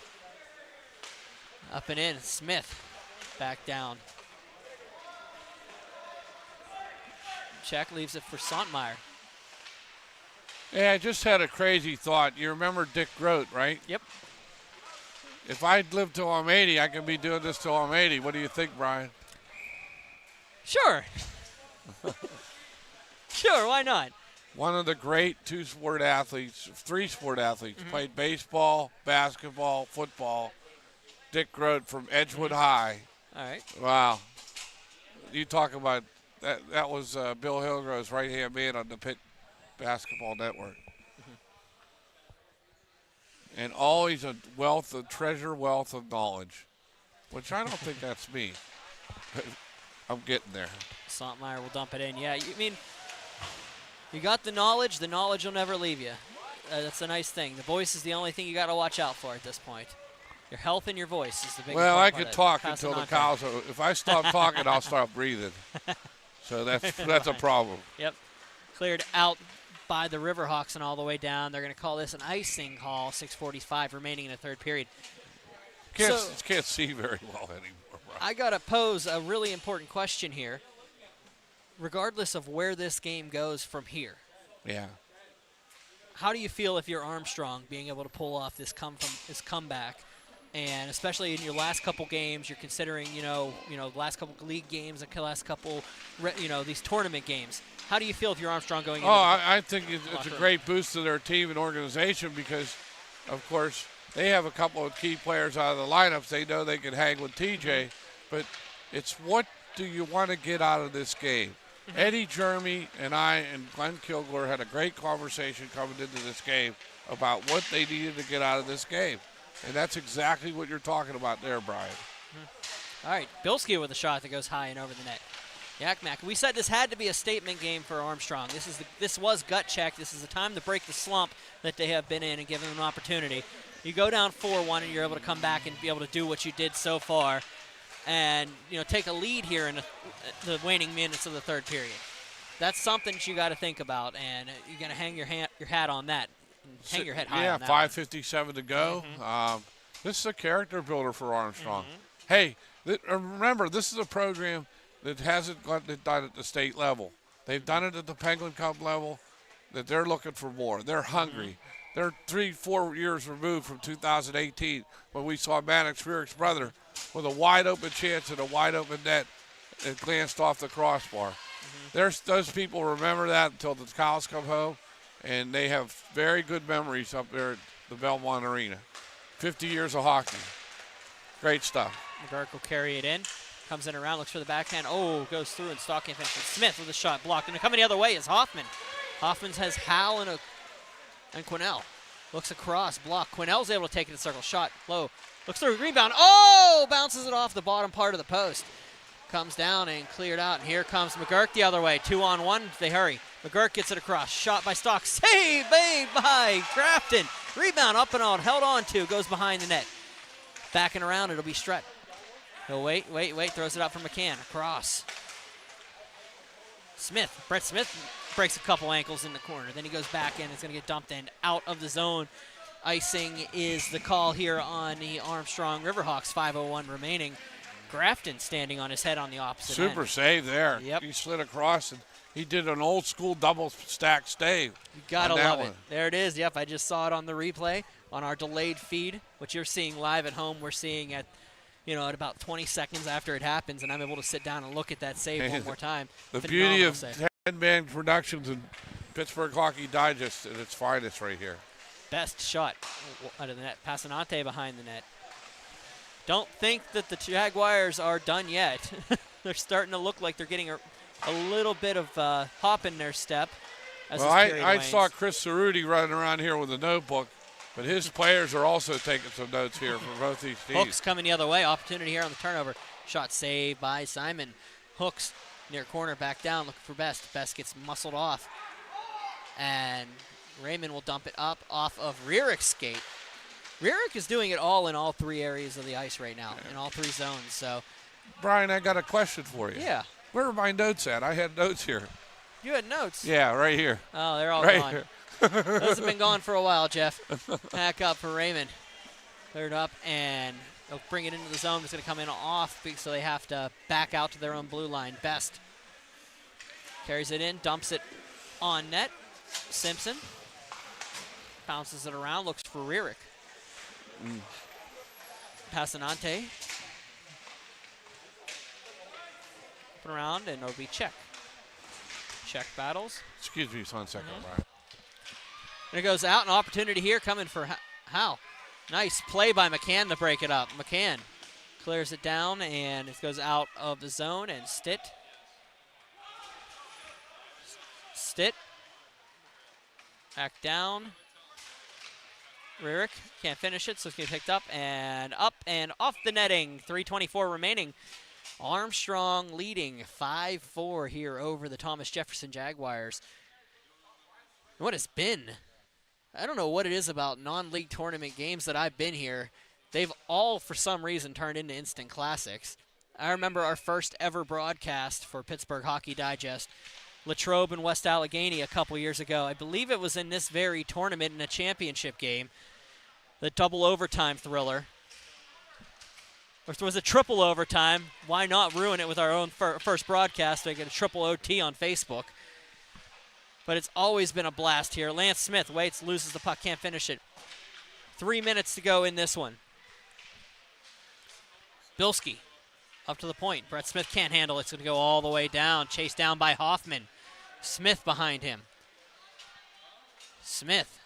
Up and in. Smith back down. Check leaves it for Sontmeyer. Yeah, I just had a crazy thought. You remember Dick Grote, right? Yep. If I live till I'm 80, I can be doing this till I'm 80. What do you think, Brian? Sure. Sure, why not? One of the great three-sport athletes, played baseball, basketball, football. Dick Grote from Edgewood High. All right. Wow. You talk about that was Bill Hillgrove's right-hand man on the Pitt Basketball Network. And always a treasure wealth of knowledge, which I don't think that's me. But I'm getting there. Sontmeyer will dump it in. Yeah, you got the knowledge will never leave you. That's a nice thing. The voice is the only thing you got to watch out for at this point. Your health and your voice is the biggest Well, part I of could it. talk Pass until it the on to cows. If I stop talking, I'll start breathing. So that's a problem. Yep. Cleared out by the Riverhawks and all the way down. They're going to call this an icing call. 6:45 remaining in the third period. Can't see very well anymore. Right? I got to pose a really important question here. Regardless of where this game goes from here, Yeah. how do you feel if you're Armstrong being able to pull off this comeback? And especially in your last couple games, you're considering, last couple league games, the last couple, these tournament games. How do you feel if you're Armstrong going into I think it's a great boost to their team and organization because, of course, they have a couple of key players out of the lineups. They know they can hang with TJ, but it's what do you want to get out of this game? Eddie Jeremy and I and Glenn Kilgore had a great conversation coming into this game about what they needed to get out of this game. And that's exactly what you're talking about there, Brian. All right, Bilski with a shot that goes high and over the net. Yakmak, we said this had to be a statement game for Armstrong. This was gut check. This is the time to break the slump that they have been in and give them an opportunity. You go down 4-1 and you're able to come back and be able to do what you did so far and take a lead here in the waning minutes of the third period. That's something that you got to think about, and you're going to hang your hat on that. Hang your head high on that. 5:57 to go. This is a character builder for Armstrong. Hey, remember, this is a program that hasn't gotten it done at the state level. They've done it at the Penguin Cup level, that they're looking for more. They're hungry. They're 3-4 years removed from 2018 when we saw Maddox Furyk's brother with a wide-open chance and a wide-open net and glanced off the crossbar. Those people remember that until the cows come home, and they have very good memories up there at the Belmont Arena. 50 years of hockey. Great stuff. McGurk will carry it in. Comes in around, looks for the backhand. Oh, goes through and Stocking finishes. Smith with a shot blocked. And coming the other way is Hoffman. Hoffman has Hal and Quinnell. Looks across, block. Quinnell's able to take it to circle. Shot low. Looks through, rebound. Oh! Bounces it off the bottom part of the post. Comes down and cleared out. And here comes McGurk the other way. 2-on-1. They hurry. McGurk gets it across. Shot by Stock. Save made by Grafton. Rebound up and out. Held on to. Goes behind the net. Backing around. It'll be Strutt. He'll wait. Throws it out for McCann. Across. Smith. Brett Smith breaks a couple ankles in the corner. Then he goes back in. It's going to get dumped in out of the zone. Icing is the call here on the Armstrong Riverhawks. 5:01 remaining. Grafton standing on his head on the opposite end. Super save there. Yep. He slid across, and he did an old school double stack stave. You gotta on that love one. it. There it is. Yep, I just saw it on the replay on our delayed feed. What you're seeing live at home, we're seeing at about 20 seconds after it happens, and I'm able to sit down and look at that save one more time. The Phenomenal beauty of save. 10-man productions and Pittsburgh Hockey Digest at its finest right here. Best shot out of the net. Passanante behind the net. Don't think that the Jaguars are done yet. They're starting to look like they're getting a little bit of hop in their step. As Well, this period I wanes. saw Chris Cerruti running around here with a notebook, but his players are also taking some notes here for both these teams. Hooks coming the other way. Opportunity here on the turnover. Shot saved by Simon. Hooks near corner, back down, looking for Best. Best gets muscled off. And Raymond will dump it up off of Rierick's skate. Rierick is doing it all in all three areas of the ice right now, in all three zones. So, Brian, I got a question for you. yeah. Where are my notes at? I had notes here. You had notes. Yeah, right here. Oh, they're all Right gone. here. Those have been gone for a while, Jeff. Back up for Raymond. Third up, and they'll bring it into the zone. It's going to come in off, so they have to back out to their own blue line. Best carries it in, dumps it on net. Simpson bounces it around, looks for Rierick. Passanante. Put around, and it'll be check. Check battles. Excuse me 1 second, Brian. And it goes out. An opportunity here coming for Hal. Nice play by McCann to break it up. McCann clears it down, and it goes out of the zone. And Stitt back down. Rierick can't finish it, so it's going to be picked up and off the netting. 3:24 remaining. Armstrong leading 5-4 here over the Thomas-Jefferson Jaguars. What has been, I don't know what it is about non-league tournament games that I've been here. They've all, for some reason, turned into instant classics. I remember our first ever broadcast for Pittsburgh Hockey Digest, Latrobe and West Allegheny a couple years ago. I believe it was in this very tournament in a championship game, the double overtime thriller. Or if it was a triple overtime, why not ruin it with our own first broadcast? I get a triple OT on Facebook. But it's always been a blast here. Lance Smith waits, loses the puck, can't finish it. 3 minutes to go in this one. Bilski up to the point. Brett Smith can't handle it. It's going to go all the way down. Chased down by Hoffman. Smith behind him. Smith.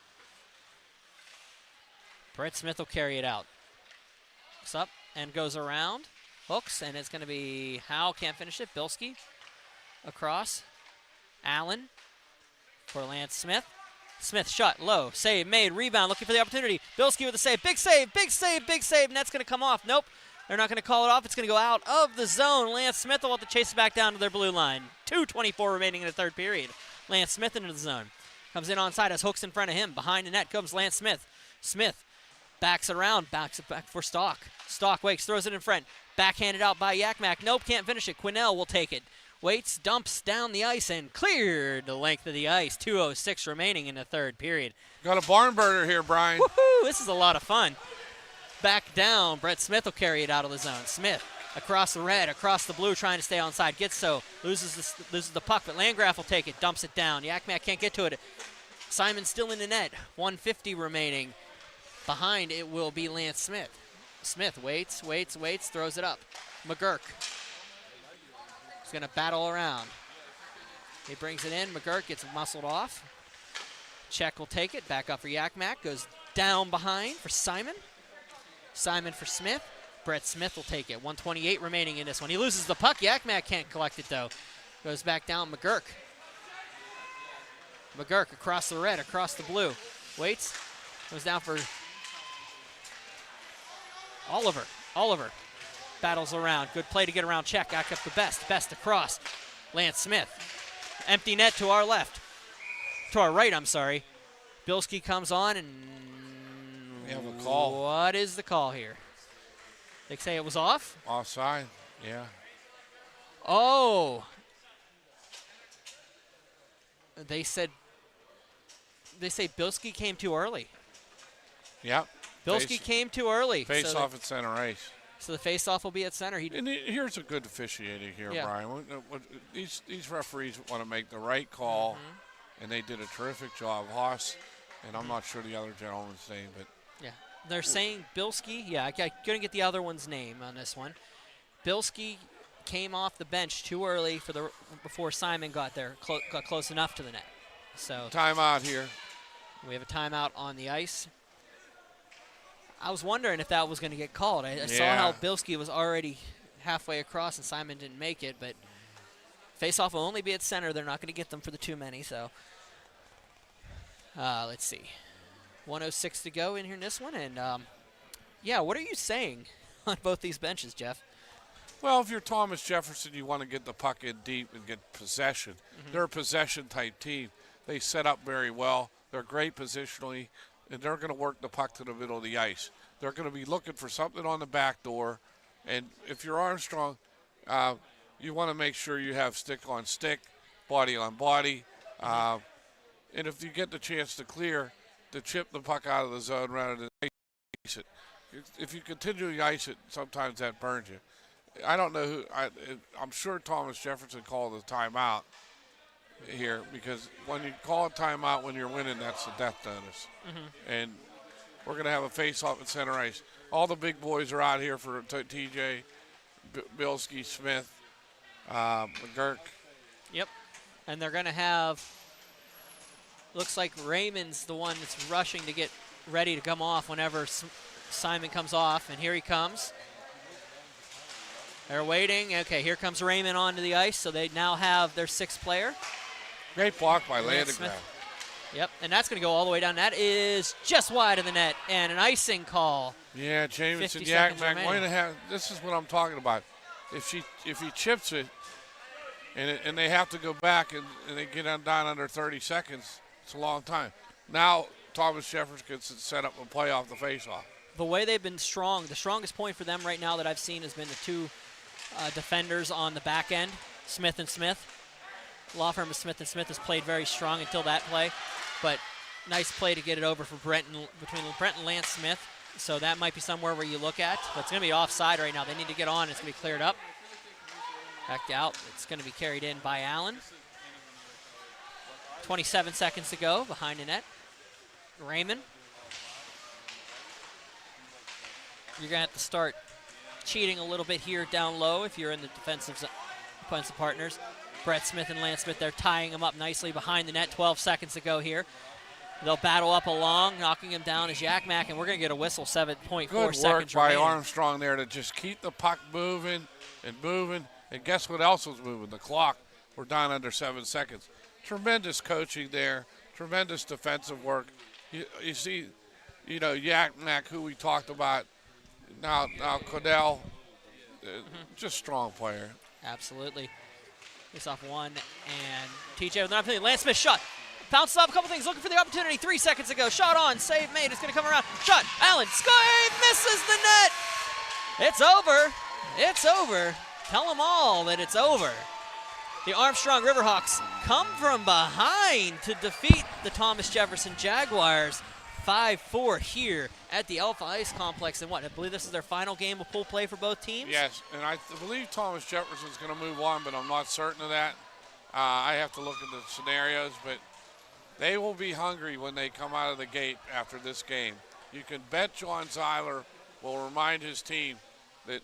Brett Smith will carry it out. Looks up and goes around. Hooks, and it's going to be Howe, can't finish it. Bilski across. Allen for Lance Smith. Smith shot low. Save made. Rebound. Looking for the opportunity. Bilski with a save. Big save. Big save. Big save. Net's going to come off. Nope. They're not going to call it off. It's going to go out of the zone. Lance Smith will have to chase it back down to their blue line. 2:24 remaining in the third period. Lance Smith into the zone. Comes in onside. Has Hooks in front of him. Behind the net comes Lance Smith. Smith backs around. Backs it back for Stock. Stock wakes. Throws it in front. Backhanded out by Yakmak. Nope. Can't finish it. Quinnell will take it. Waits, dumps down the ice, and cleared the length of the ice. 2:06 remaining in the third period. Got a barn burner here, Brian. Woohoo! This is a lot of fun. Back down. Brett Smith will carry it out of the zone. Smith across the red, across the blue, trying to stay onside. Gets so. Loses the puck, but Landgraf will take it. Dumps it down. Yakmak can't get to it. Simon still in the net. 1:50 remaining. Behind it will be Lance Smith. Smith waits, throws it up. McGurk. Going to battle around. He brings it in. McGurk gets muscled off. Check will take it. Back up for Yakmak. Goes down behind for Simon. Simon for Smith. Brett Smith will take it. 1:28 remaining in this one. He loses the puck. Yakmak can't collect it, though. Goes back down. McGurk. McGurk across the red, across the blue. Waits. Goes down for Oliver. Battles around. Good play to get around check. Back up the Best. Best across. Lance Smith. Empty net to our left. To our right, I'm sorry. Bilski comes on and... We have a call. What is the call here? They say it was off? Offside, yeah. Oh. They say Bilski came too early. Yep. Bilski came too early. Face off at center ice. So the face-off will be at center. Here's a good officiating here, Yeah. Brian. These referees want to make the right call, and they did a terrific job. Haas, and I'm not sure the other gentleman's name, but yeah, they're saying Bilski. Yeah, I couldn't get the other one's name on this one. Bilski came off the bench too early before Simon got there, got close enough to the net. So timeout here. We have a timeout on the ice. I was wondering if that was going to get called. I saw how Bilski was already halfway across and Simon didn't make it, but face-off will only be at center. They're not going to get them for the too many, so let's see. 1:06 to go in here in this one, and what are you saying on both these benches, Jeff? Well, if you're Thomas-Jefferson, you want to get the puck in deep and get possession. They're a possession-type team. They set up very well. They're great positionally, and they're going to work the puck to the middle of the ice. They're going to be looking for something on the back door, and if you're Armstrong, you want to make sure you have stick on stick, body on body, and if you get the chance to clear, to chip the puck out of the zone rather than ice it. If you continually ice it, sometimes that burns you. I don't know who. I'm sure Thomas-Jefferson called the timeout here, because when you call a timeout when you're winning, that's a death notice. And we're going to have a face-off at center ice. All the big boys are out here for TJ, Bilski, Smith, McGurk. Yep. And they're going to have, looks like Raymond's the one that's rushing to get ready to come off whenever Simon comes off, and here he comes. They're waiting. Okay, here comes Raymond onto the ice, so they now have their sixth player. Great block by Landegren. Yep, and that's going to go all the way down. That is just wide of the net, and an icing call. Yeah, Jamison Yakmak. This is what I'm talking about. If he chips it, and they have to go back and they get down under 30 seconds, it's a long time. Now Thomas-Jefferson gets it set up and play off the faceoff. The way they've been strong, the strongest point for them right now that I've seen has been the two defenders on the back end, Smith and Smith. Law firm of Smith and Smith has played very strong until that play, but nice play to get it over for between Brent and Lance Smith. So that might be somewhere where you look at, but it's going to be offside right now. They need to get on. It's going to be cleared up. Back out. It's going to be carried in by Allen. 27 seconds to go behind the net. Raymond. You're going to have to start cheating a little bit here down low if you're in the defensive partners. Brett Smith and Lance Smith, they're tying him up nicely behind the net. 12 seconds to go here. They'll battle up along, knocking him down as Yakmak, and we're going to get a whistle, 7.4 Good seconds work by remaining. Armstrong there to just keep the puck moving and moving. And guess what else was moving? The clock. We're down under 7 seconds. Tremendous coaching there. Tremendous defensive work. You see, Yakmak, who we talked about, now Cordell, just strong player. Absolutely. Face off one, and TJ with an opportunity. Lance Smith shot. Bounces off a couple things, looking for the opportunity. 3 seconds ago. Shot on, save made. It's going to come around. Shot. Allen, save, misses the net. It's over. It's over. Tell them all that it's over. The Armstrong Riverhawks come from behind to defeat the Thomas-Jefferson Jaguars 5-4 here at the Alpha Ice Complex. And I believe this is their final game of pool play for both teams? Yes, and I believe Thomas-Jefferson's going to move on, but I'm not certain of that. I have to look at the scenarios, but they will be hungry when they come out of the gate after this game. You can bet John Zeiler will remind his team that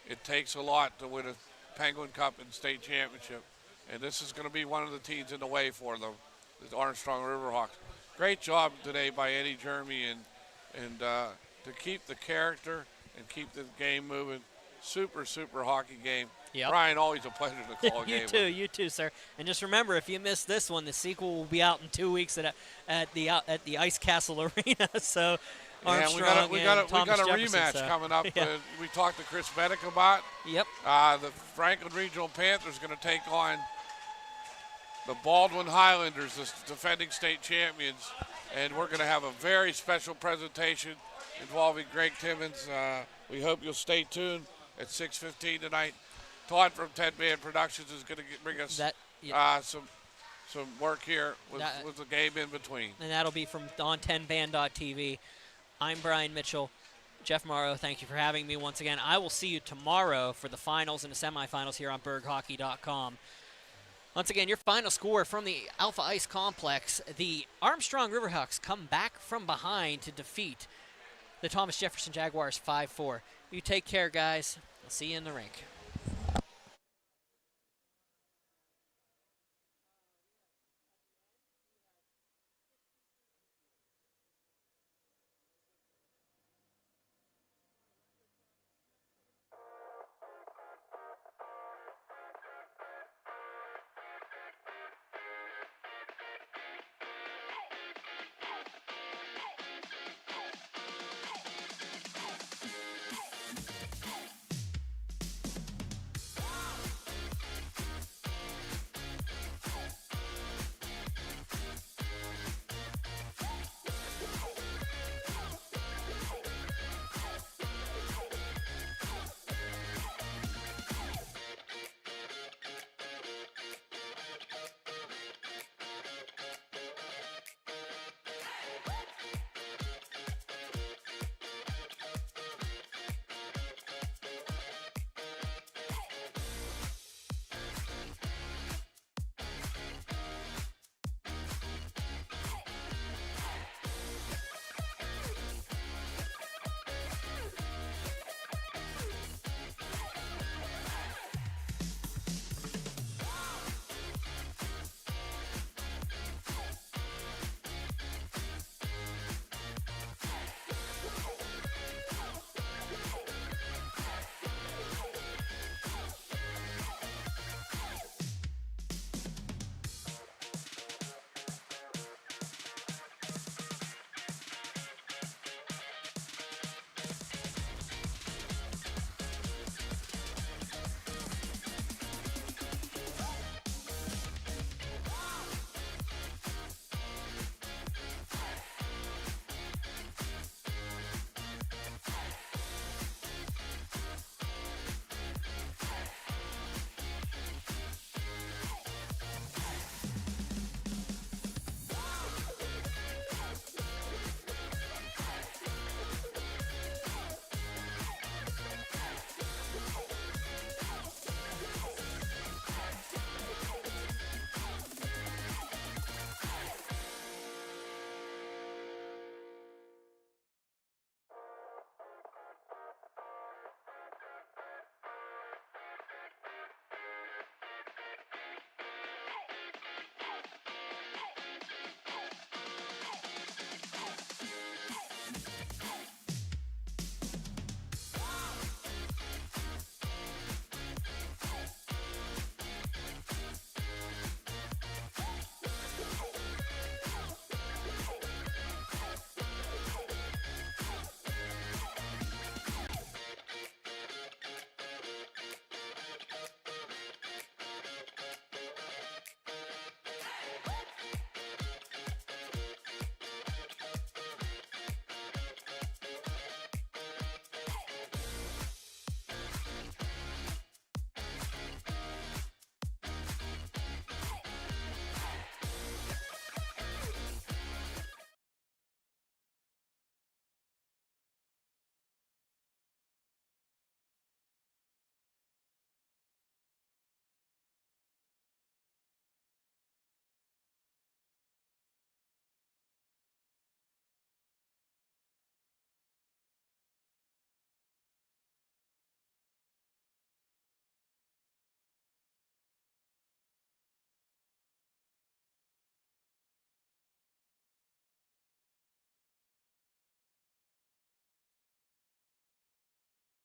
it takes a lot to win a Penguin Cup and state championship, and this is going to be one of the teams in the way for them, the Armstrong Riverhawks. Great job today by Eddie Jeremy and to keep the character and keep the game moving. Super hockey game. Yep. Brian, always a pleasure to call a game. You too, sir. And just remember, if you missed this one, the sequel will be out in 2 weeks at the Ice Castle Arena. So Armstrong we got a Thomas-Jefferson, rematch coming up. Yeah. We talked to Chris Medic about. Yep. The Franklin Regional Panthers going to take on the Baldwin Highlanders, the defending state champions, and we're going to have a very special presentation involving Greg Timmons. We hope you'll stay tuned at 6:15 tonight. Todd from 10 Man Productions is going to bring us some some work here with the game in between. And that'll be from on 10band.tv. I'm Brian Mitchell. Jeff Morrow, thank you for having me once again. I will see you tomorrow for the finals and the semifinals here on berghockey.com. Once again, your final score from the Alpha Ice Complex. The Armstrong Riverhawks come back from behind to defeat the Thomas-Jefferson Jaguars 5-4. You take care, guys. I'll see you in the rink.